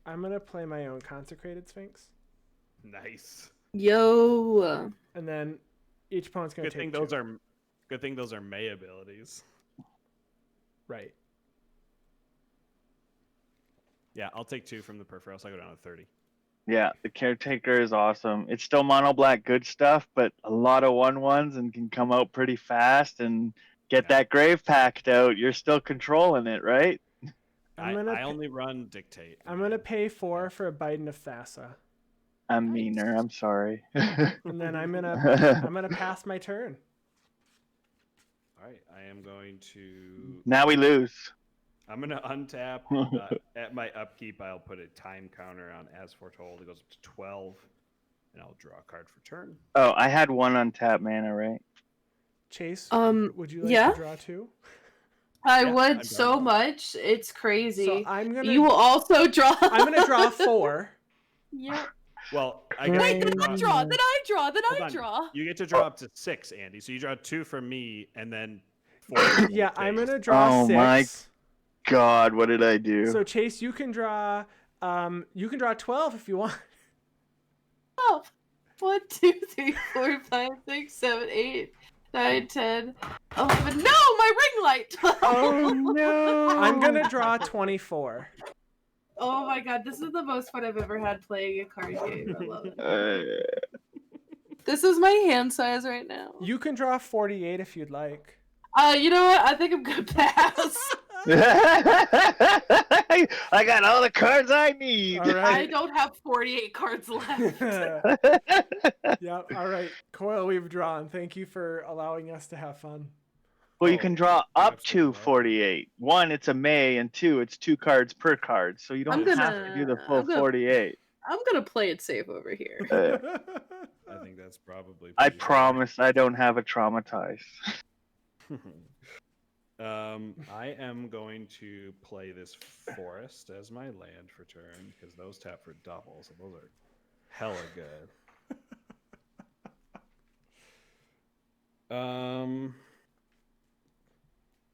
I'm gonna play my own Consecrated Sphinx. Nice. Yo. And then each opponent's gonna take 2. Good thing those are May abilities. Right. Yeah, I'll take 2 from the peripheral, so I go down to 30. Yeah, the caretaker is awesome. It's still mono black good stuff, but a lot of 1/1s and can come out pretty fast and get that grave packed out. You're still controlling it, right? I only run dictate. I'm gonna pay 4 for a Biden of Thassa, I'm meaner. I'm sorry. and then I'm gonna pass my turn. All right, I am going to. Now we lose. I'm gonna untap. At my upkeep, I'll put a time counter on as foretold. It goes up to 12, and I'll draw a card for turn. Oh, I had one untapped mana, right? Chase, Um, would you like yeah. to draw 2? I Yeah, would I'm so done. much. It's crazy. So I'm gonna. You will also draw. I'm gonna draw 4. Yeah. Well, I Wait, get then I draw. Then I draw. Then Hold I on. draw. You get to draw up to 6, Andy. So you draw 2 from me, and then 4. Yeah, I'm gonna draw Oh 6. my God, what did I do? So Chase, you can draw 12 if you want. Oh. 1, 2, 3, 4, 5, 6, 7, 8, 9, 10, 11. No, my ring light. Oh no! I'm gonna draw 24. Oh my God, this is the most fun I've ever had playing a card game. I love it. This is my hand size right now. You can draw 48 if you'd like. You know what? I think I'm gonna pass. I got all the cards I need. All I right. don't have 48 cards left. Yeah. All right. Coil, we've drawn. Thank you for allowing us to have fun. Well, you can draw up that's to cool. 48. 1, it's a May, and 2, it's 2 cards per card. So you don't I'm have to do the full I'm gonna- 48. I'm gonna play it safe over here. I think that's probably. I pretty promise I don't have a traumatized. I am going to play this forest as my land for turn because those tap for doubles, and those are hella good.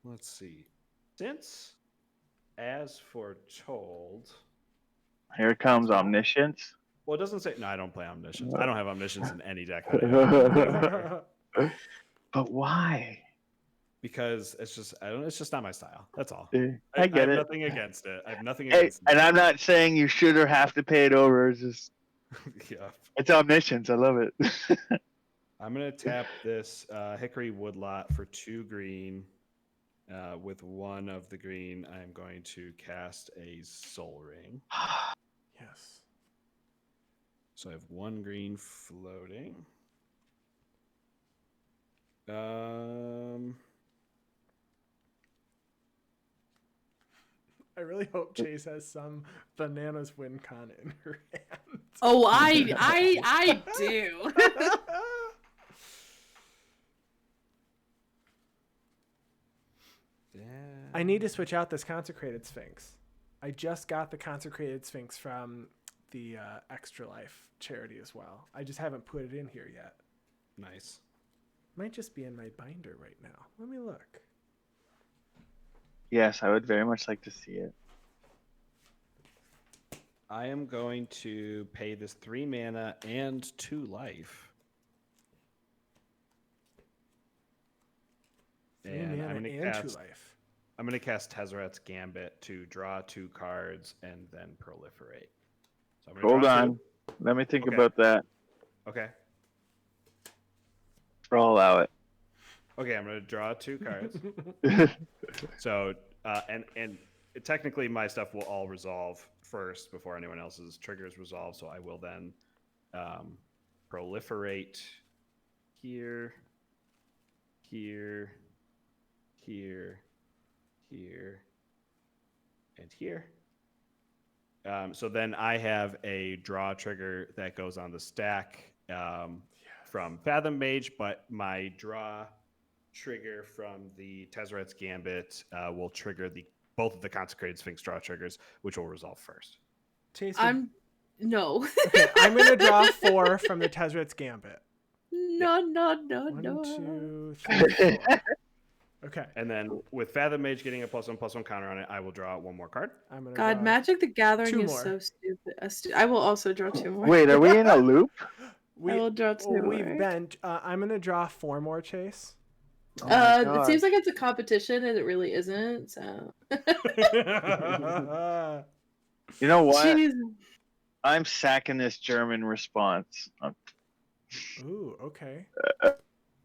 Let's see. Since, as foretold, Here comes Omniscience. well, it doesn't say. No, I don't play Omniscience. I don't have Omniscience in any deck. That I have. But why? Because it's just I don't. It's just not my style. That's all. I get have it. Nothing against it. I have nothing Hey, against and I'm not saying you should or have to pay it over. It's just yeah. it's Omniscience. I love it. I'm gonna tap this Hickory Woodlot for 2 green. With 1 of the green, I'm going to cast a Soul Ring. Yes. So I have 1 green floating. I really hope Chase has some bananas win con in her hand. Oh, I do. I need to switch out this Consecrated Sphinx. I just got the Consecrated Sphinx from the Extra Life charity as well. I just haven't put it in here yet. Nice. Might just be in my binder right now. Let me look. Yes, I would very much like to see it. I am going to pay this 3 mana and 2 life. 3 And mana I'm gonna and 2 cast. life. I'm gonna cast Tezzeret's Gambit to draw 2 cards and then proliferate. So I'm gonna Hold draw 2. on. Let me think Okay. about that. Okay. I'll allow it. Okay, I'm gonna draw 2 cards. So and technically my stuff will all resolve first before anyone else's triggers resolve. So I will then proliferate here, here, here, here, and here. So then I have a draw trigger that goes on the stack from Fathom Mage, but my draw trigger from the Tezzeret's Gambit will trigger both of the Consecrated Sphinx draw triggers, which will resolve first. Chase, No. okay, I'm going to draw 4 from the Tezzeret's Gambit. No. 1, 2, 3, 4. Okay. And then with Fathom Mage getting a +1/+1 counter on it, I will draw 1 more card. I'm gonna God, draw Magic the Gathering 2 is more. so stupid. I will also draw 2 more. Wait, are we in a loop? We, I will draw 2 we've more. been. I'm going to draw 4 more, Chase. Oh my It God. seems like it's a competition, and it really isn't. So. You know what? Jeez. I'm sacking this German response. Ooh, okay.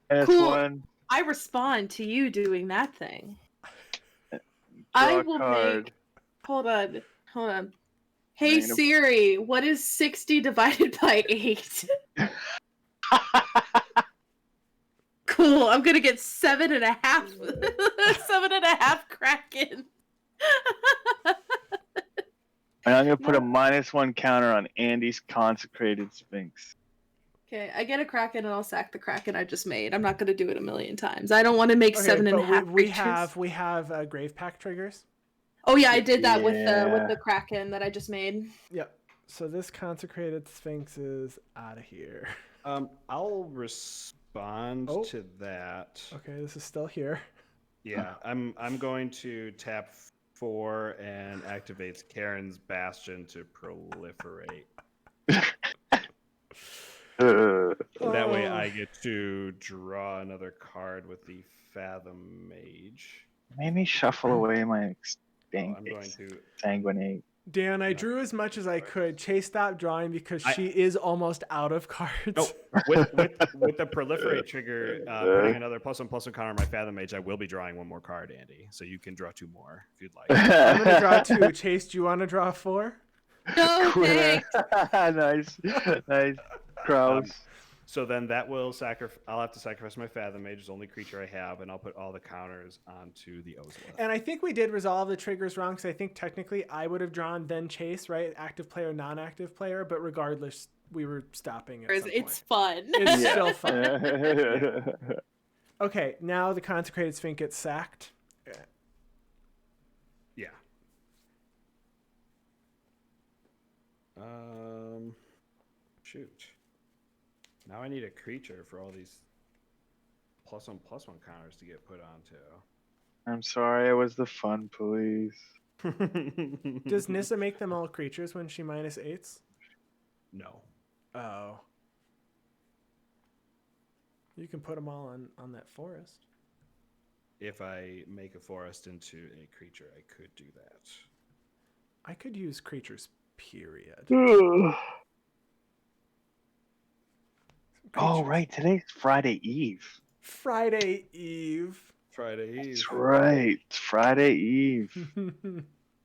This Cool. one. I respond to you doing that thing. Draw I a will card. make. Hold on. Hey Random. Siri, what is 60 divided by 8? Cool. I'm gonna get 7.5. 7.5 Kraken. And I'm gonna put a -1 counter on Andy's consecrated Sphinx. Okay, I get a Kraken and I'll sack the Kraken I just made. I'm not gonna do it a million times. I don't want to make Okay, 7.5 but we creatures. have grave pack triggers. Oh yeah, I did that with Yeah. the Kraken that I just made. Yep. So this consecrated Sphinx is out of here. I'll respond to that. Okay, this is still here. Yeah, I'm going to tap 4 and activates Karen's Bastion to proliferate. That way I get to draw another card with the Fathom Mage. Made me shuffle away my I'm going to sanguinate. Dan, I drew as much as I could. Chase stopped drawing because she is almost out of cards. Oh, with the proliferate trigger, putting another +1/+1 counter on my Fathom Mage, I will be drawing one more card, Andy. So you can draw 2 more if you'd like. I'm gonna draw 2. Chase, do you want to draw 4? No, thanks. nice. Crows. So then that will I'll have to sacrifice my Fathom Mage, is the only creature I have, and I'll put all the counters onto the Ozolith. And I think we did resolve the triggers wrong, because I think technically I would have drawn then Chase, right? Active player, non-active player, but regardless, we were stopping at some It's point. fun. It's still fun. Okay, now the consecrated Sphinx gets sacked. Yeah. Shoot. Now I need a creature for all these +1/+1 counters to get put onto. I'm sorry, I was the fun police. Does Nissa make them all creatures when she -8s? No. Oh. You can put them all on that forest. If I make a forest into a creature, I could do that. I could use creatures, period. Oh, right. Today's Friday Eve. Friday Eve. Friday Eve. That's right. It's Friday Eve.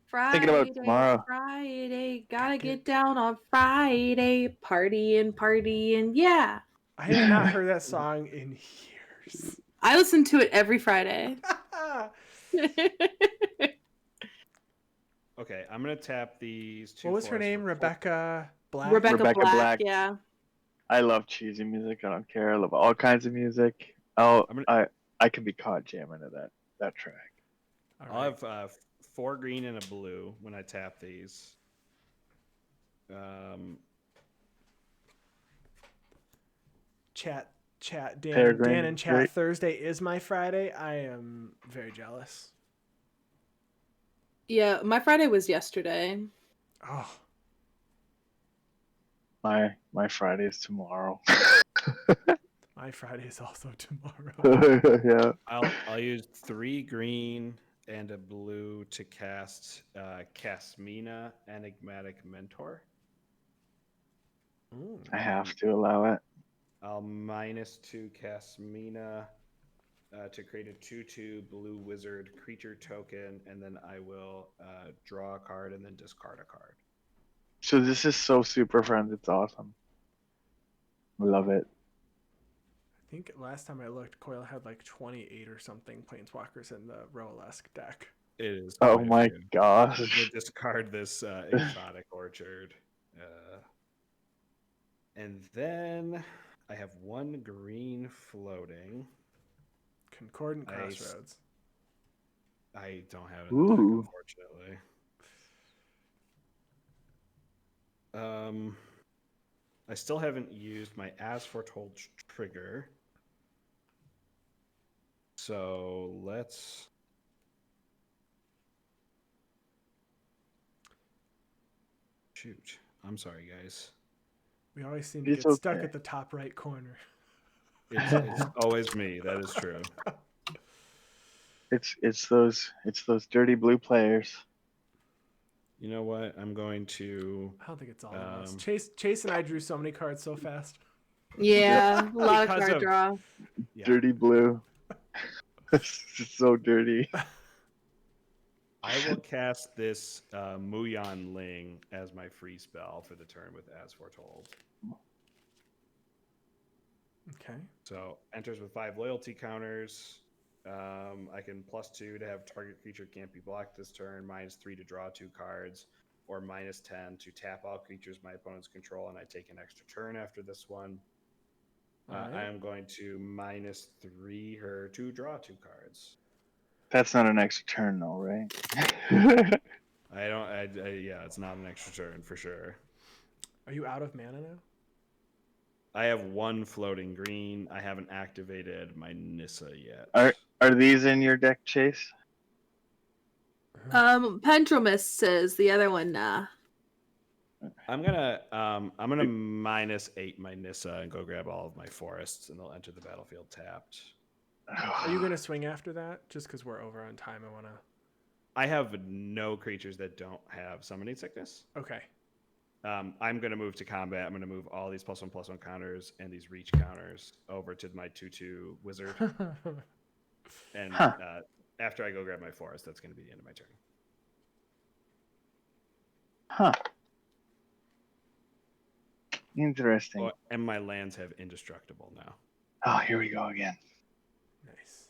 Friday, Thinking about tomorrow. Friday, gotta get down on Friday, partying, yeah. I have not heard that song in years. I listen to it every Friday. Okay, I'm gonna tap these 2. What was her name? Rebecca Black? Rebecca Black, yeah. I love cheesy music. I don't care. I love all kinds of music. I can be caught jamming to that track. All I'll right. have 4 green and a blue when I tap these. Chat, Peregrine, Dan and chat. right? Thursday is my Friday. I am very jealous. Yeah, my Friday was yesterday. Oh, My Friday is tomorrow. my Friday is also tomorrow. Yeah. I'll use 3 green and a blue to cast Casmina, Enigmatic Mentor. Ooh. I have to allow it. I'll -2 Casmina to create a 2/2 blue wizard creature token, and then I will draw a card and then discard a card. So this is so Super Friends. It's awesome. I love it. I think last time I looked, Coil had like 28 or something planeswalkers in the Roalesk deck. It is. Oh quite a my few. gosh. I'm gonna discard this exotic orchard, and then I have 1 green floating. Concordant Crossroads. I don't have it, in the deck, Ooh. unfortunately. I still haven't used my As Foretold trigger. So let's... Shoot. I'm sorry, guys. We always seem to It's get stuck okay. at the top right corner. It's always me. That is true. It's those dirty blue players. You know what? I'm going to. I don't think it's all of us. Chase and I drew so many cards so fast. Yeah, a lot of Because card of- draw. Yeah. Dirty blue. It's so dirty. I will cast this Muyan Ling as my free spell for the turn with As Foretold. Okay. So enters with 5 loyalty counters. I can +2 to have target creature can't be blocked this turn, -3 to draw 2 cards, or -10 to tap all creatures my opponents control, and I take an extra turn after this one. Alright. I am going to -3 her to draw 2 cards. That's not an extra turn, though, right? Yeah, it's not an extra turn for sure. Are you out of mana now? I have 1 floating green. I haven't activated my Nissa yet. Are these in your deck, Chase? Pendulmist says the other one, nah. I'm gonna -8 my Nissa and go grab all of my forests, and they'll enter the battlefield tapped. Are you gonna swing after that? Just because we're over on time, I wanna. I have no creatures that don't have summoning sickness. Okay. I'm gonna move to combat. I'm gonna move all these +1/+1 counters and these reach counters over to my 2/2 wizard. And after I go grab my forest, that's gonna be the end of my turn. Huh. Interesting. Oh, and my lands have indestructible now. Oh, here we go again. Nice.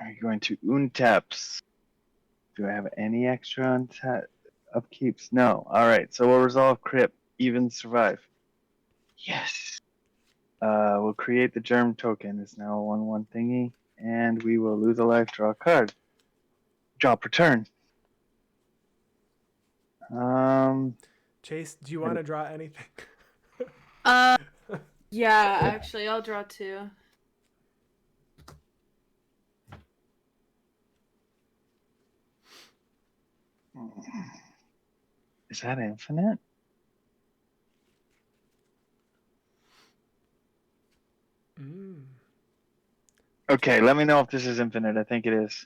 Are you going to untaps? Do I have any extra untap upkeeps? No. All right. So we'll resolve crypt, even survive. Yes. We'll create the germ token. It's now a 1/1 thingy, and we will lose a life, draw a card. Drop return. Chase, do you want to draw anything? Yeah, actually, I'll draw 2. Is that infinite? Mm. Okay, let me know if this is infinite. I think it is.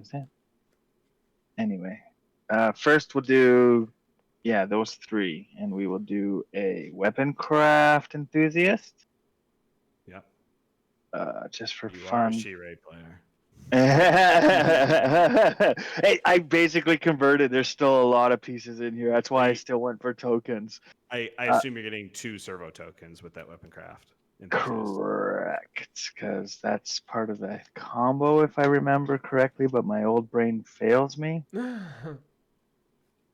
Is that? Anyway, first we'll do, those 3, and we will do a weapon craft enthusiast. Yep. Just for You are a fun. She-Ray player. Hey, I basically converted. There's still a lot of pieces in here. That's why I still went for tokens. I assume you're getting 2 servo tokens with that weapon craft. Correct, because that's part of the combo, if I remember correctly, but my old brain fails me.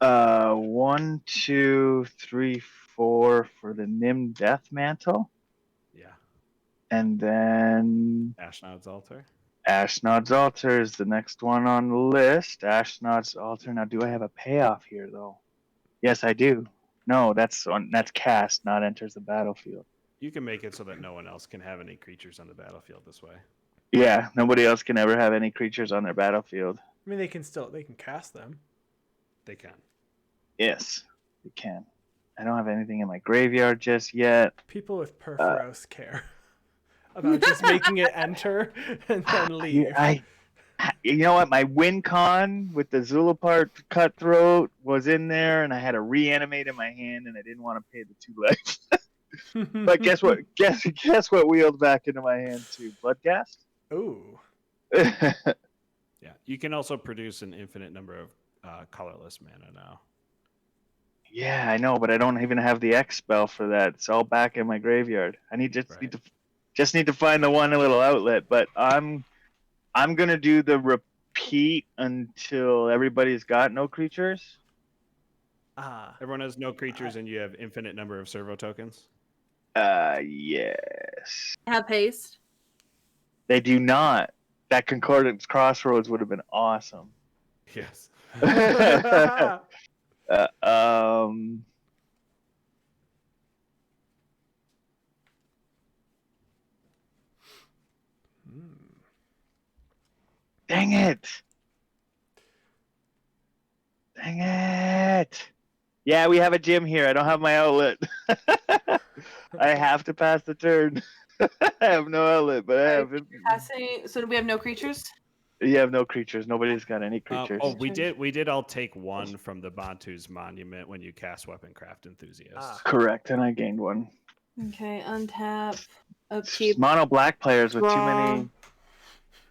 1, 2, 3, 4 for the Nim Death Mantle. Yeah. And then Ashnod's Altar. Ashnod's Altar is the next one on the list. Ashnod's Altar. Now, do I have a payoff here, though? Yes, I do. No, that's cast, not enters the battlefield. You can make it so that no one else can have any creatures on the battlefield this way. Yeah, nobody else can ever have any creatures on their battlefield. I mean, they can cast them. They can. Yes, they can. I don't have anything in my graveyard just yet. People with Perforos care about just making it enter and then leave. You know what? My win con with the Zulapart Cutthroat was in there, and I had a reanimate in my hand, and I didn't want to pay the 2 life. But guess what? Guess what wheeled back into my hand too? Bloodcast. Ooh. Yeah. You can also produce an infinite number of colorless mana now. Yeah, I know, but I don't even have the X spell for that. It's all back in my graveyard. I need to find the one little outlet. But I'm gonna do the repeat until everybody's got no creatures. Everyone has no creatures, and you have infinite number of servo tokens. Yes. Have haste. They do not. That Concordance Crossroads would have been awesome. Yes. Dang it. Yeah, we have a gym here. I don't have my outlet. I have to pass the turn. I have no outlet, but I have it. Passing. So do we have no creatures? You have no creatures. Nobody's got any creatures. We did all take one from the Bantu's monument when you cast Weaponcraft Enthusiast. Correct, and I gained one. Okay, untap, upkeep. Mono black players with too draw. many.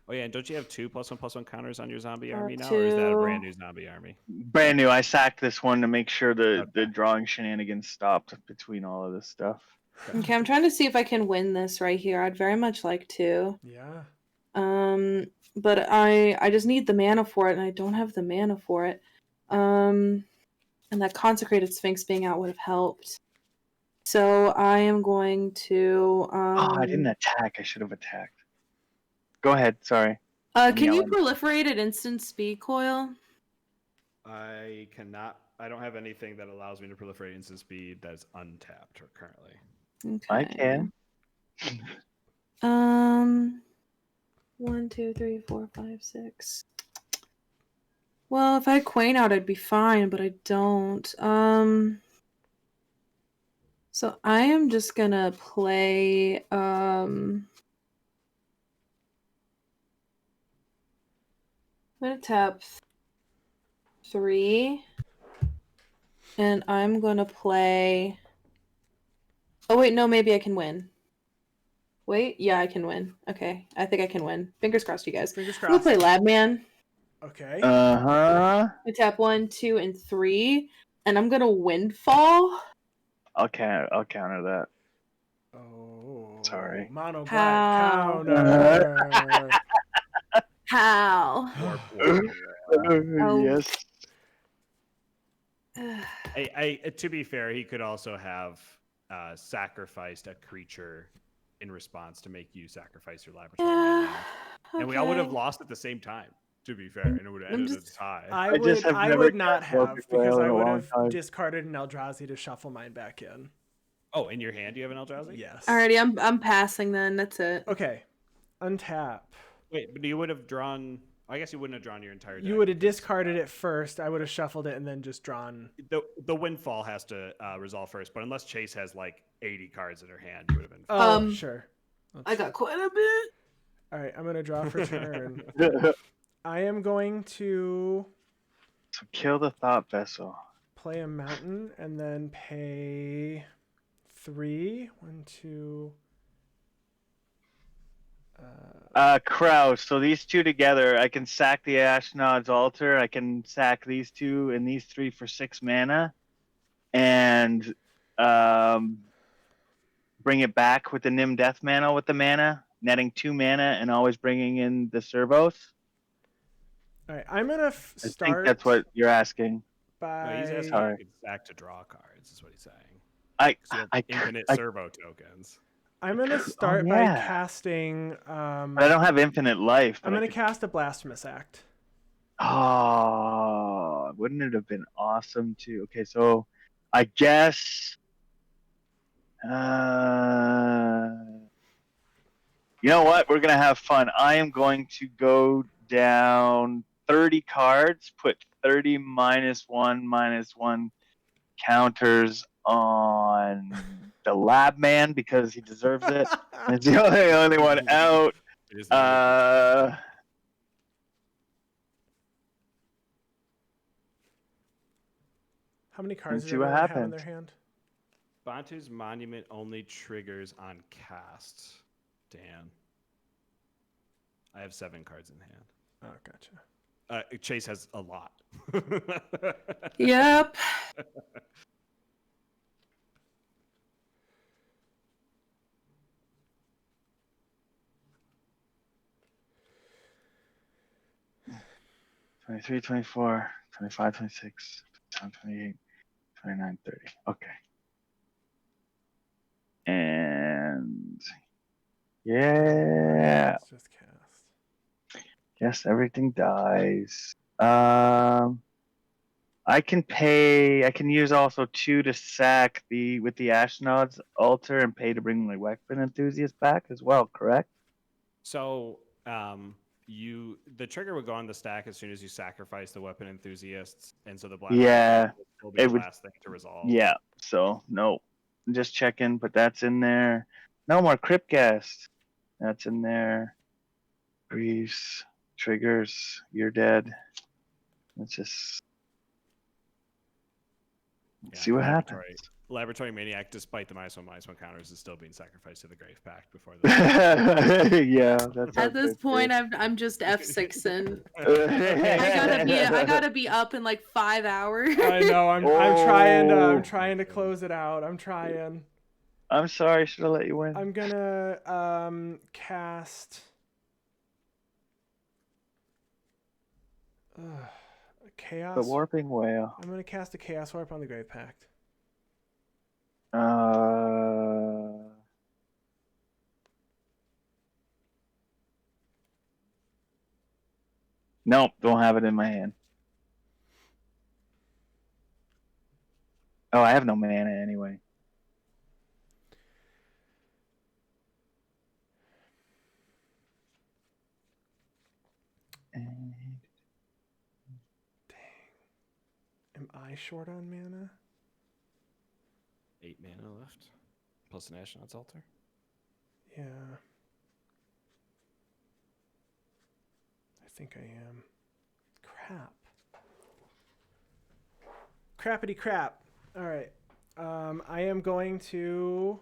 Oh yeah, and don't you have 2+1/+1 counters on your zombie Or army now, or is that a two. brand new zombie army? Brand new. I sacked this one to make sure the Okay. drawing shenanigans stopped between all of this stuff. Okay, I'm trying to see if I can win this right here. I'd very much like to. Yeah. But I just need the mana for it, and I don't have the mana for it. And that Consecrated Sphinx being out would have helped. So I am going to. I didn't attack. I should have attacked. Go ahead. Sorry. Can you yelling. proliferate at instant speed, Coil? I cannot. I don't have anything that allows me to proliferate instant speed that's untapped or currently. Okay. I can. 1, 2, 3, 4, 5, 6. Well, if I had Kwain out, I'd be fine, but I don't. So I am just gonna play. I'm gonna tap 3, and I'm gonna play. Oh wait, no, maybe I can win. Wait, yeah, I can win. Okay, I think I can win. Fingers crossed, you guys. Fingers I'm gonna crossed. play Labman. Okay. Uh-huh. I tap 1, 2, and 3, and I'm gonna Windfall. I'll counter that. Oh. Sorry. Mono black How? counter. How? Oh. Yes. To be fair, he could also have sacrificed a creature in response to make you sacrifice your laboratory. Yeah. And we all would have Okay. lost at the same time, to be fair, and it would have ended as a tie. I just have I never would not cast have, Locust because Whale I in a would long have time. discarded an Eldrazi to shuffle mine back in. Oh, in your hand you have an Eldrazi? Yes. Alrighty, I'm passing then. That's it. Okay. Untap. Wait, but you would have drawn. I guess you wouldn't have drawn your entire deck. You would have discarded it first. I would have shuffled it and then just drawn. The windfall has to resolve first, but unless Chase has like 80 cards in her hand, you would have been. Oh, sure. I got quite a bit. All right, I'm going to draw for turn. I am going to So kill the thought vessel. play a mountain and then pay 3. 1, 2. Kraus. So these two together, I can sack the Ashnod's altar. I can sack these two and these 3 for 6 mana, and bring it back with the Nim Death mana with the mana, netting 2 mana and always bringing in the servos. All right, I'm going to I start think that's what you're asking. by. He's asking Sorry. if you could stack to draw cards, is what he's saying. I Infinite I- servo tokens. I'm going to start by yeah. casting. but I don't have infinite life. I'm but I going to could- cast a Blasphemous Act. Oh, wouldn't it have been awesome too? Okay, so I guess you know what? We're gonna have fun. I am going to go down 30 cards, put 30 -1/-1 counters on the lab man because he deserves it. It's the only one out. It is How many cards Let's does see what everyone have in happens. their hand? Bantu's monument only triggers on cast. Dan. I have 7 cards in hand. Oh, gotcha. Chase has a lot. Yep. '23, 24, 25, 26, 27, 28, 29, 30. Okay. And yeah, Let's just cast. yes, everything dies. I can use also 2 to sack with the Ashnod's altar and pay to bring my weapon enthusiast back as well, correct? So, the trigger would go on the stack as soon as you sacrifice the weapon enthusiasts, and so the black Yeah, will be it the would- last thing to resolve. Yeah, so no. Just checking, but that's in there. No more Cryptghast. That's in there. Grease. triggers, you're dead. Let's just see what happens. Laboratory Maniac, despite the -1/-1 counters, is still being sacrificed to the Grave Pact before Yeah, that's At this point, I'm just F6 and Okay. I gotta be up in like 5 hours. I know. I'm trying to close it out. I'm trying. I'm sorry. I should have let you win. I'm gonna cast. Chaos. The Warping Whale. I'm gonna cast a Chaos Warp on the Grave Pact. Nope, don't have it in my hand. Oh, I have no mana anyway. Am I short on mana? 8 mana left, plus an Astronaut's Altar. Yeah. I think I am. Crap. Crappity crap. All right. I am going to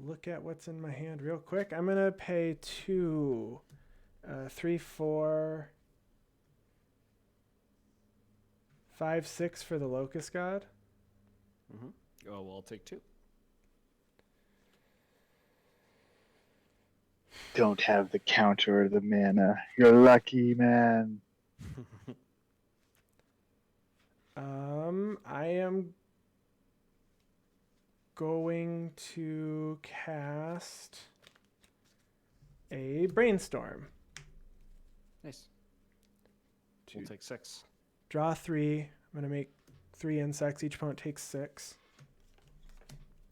look at what's in my hand real quick. I'm going to pay 2, 3, 4, 5, 6 for the Locust God. Mm-hmm. Oh, well, I'll take 2. Don't have the counter or the mana. You're lucky, man. I am going to cast a Brainstorm. Nice. We'll take 6. Draw 3. I'm going to make 3 insects. Each opponent takes 6.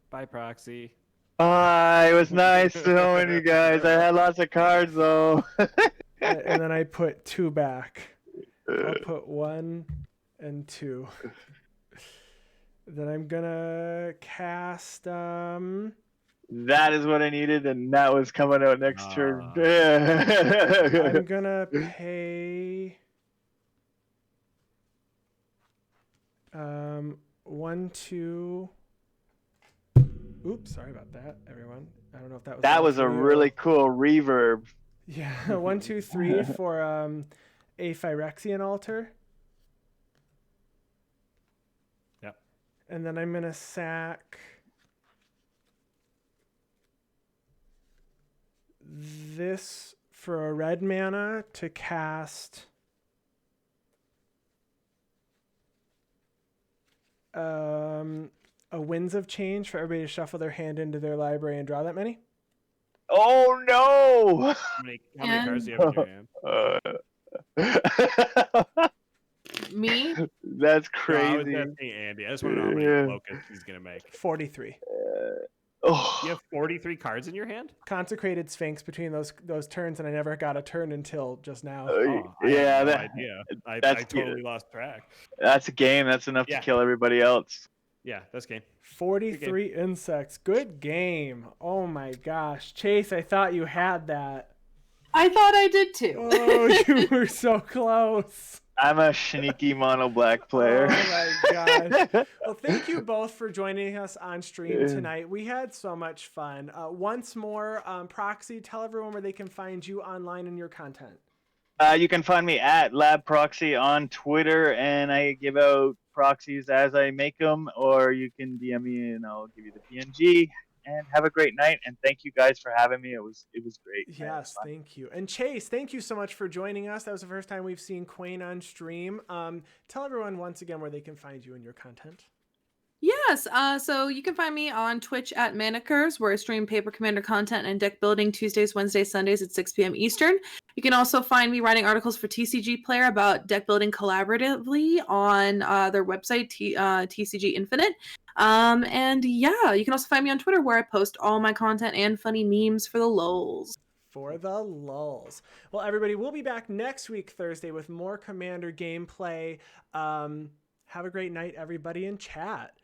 Bye, Proxy. It was nice knowing you guys. I had lots of cards, though. And then I put 2 back. I'll put 1 and 2. Then I'm going to cast... That is what I needed, and that was coming out next turn. I'm going to pay... 1, 2... Oops, sorry about that, everyone. I don't know if that was... That was a really cool reverb. Yeah, 1, 2, 3 for a Phyrexian Altar. Yep. And then I'm going to sack this for a red mana to cast a Winds of Change for everybody to shuffle their hand into their library and draw that many. Oh no! How many cards do you have in your hand? Me? That's crazy. I was asking Andy. I just want to know how many Locust he's gonna make. 43. Oh. You have 43 cards in your hand? Consecrated Sphinx between those turns, and I never got a turn until just now. I had no idea. I totally lost track. That's a game. That's enough to kill everybody else. Yeah, that's game. 43 insects. Good game. Oh my gosh. Chase, I thought you had that. I thought I did too. Oh, you were so close. I'm a Shiniki mono black player. Oh my gosh. Well, thank you both for joining us on stream tonight. We had so much fun. Once more, Proxy, tell everyone where they can find you online and your content. You can find me at Lab Proxy on Twitter, and I give out proxies as I make them, or you can DM me and I'll give you the PNG. And have a great night, and thank you guys for having me. It was great. Yes, thank you. And Chase, thank you so much for joining us. That was the first time we've seen Kwain on stream. Tell everyone once again where they can find you and your content. Yes, so you can find me on Twitch at Manicurs, where I stream Paper Commander content and deck building Tuesdays, Wednesdays, Sundays at 6 p.m. Eastern. You can also find me writing articles for TCG Player about deck building collaboratively on their website, TCG Infinite. And yeah, you can also find me on Twitter, where I post all my content and funny memes for the lulz. For the lulz. Well, everybody, we'll be back next week, Thursday, with more Commander gameplay. Have a great night, everybody, in chat.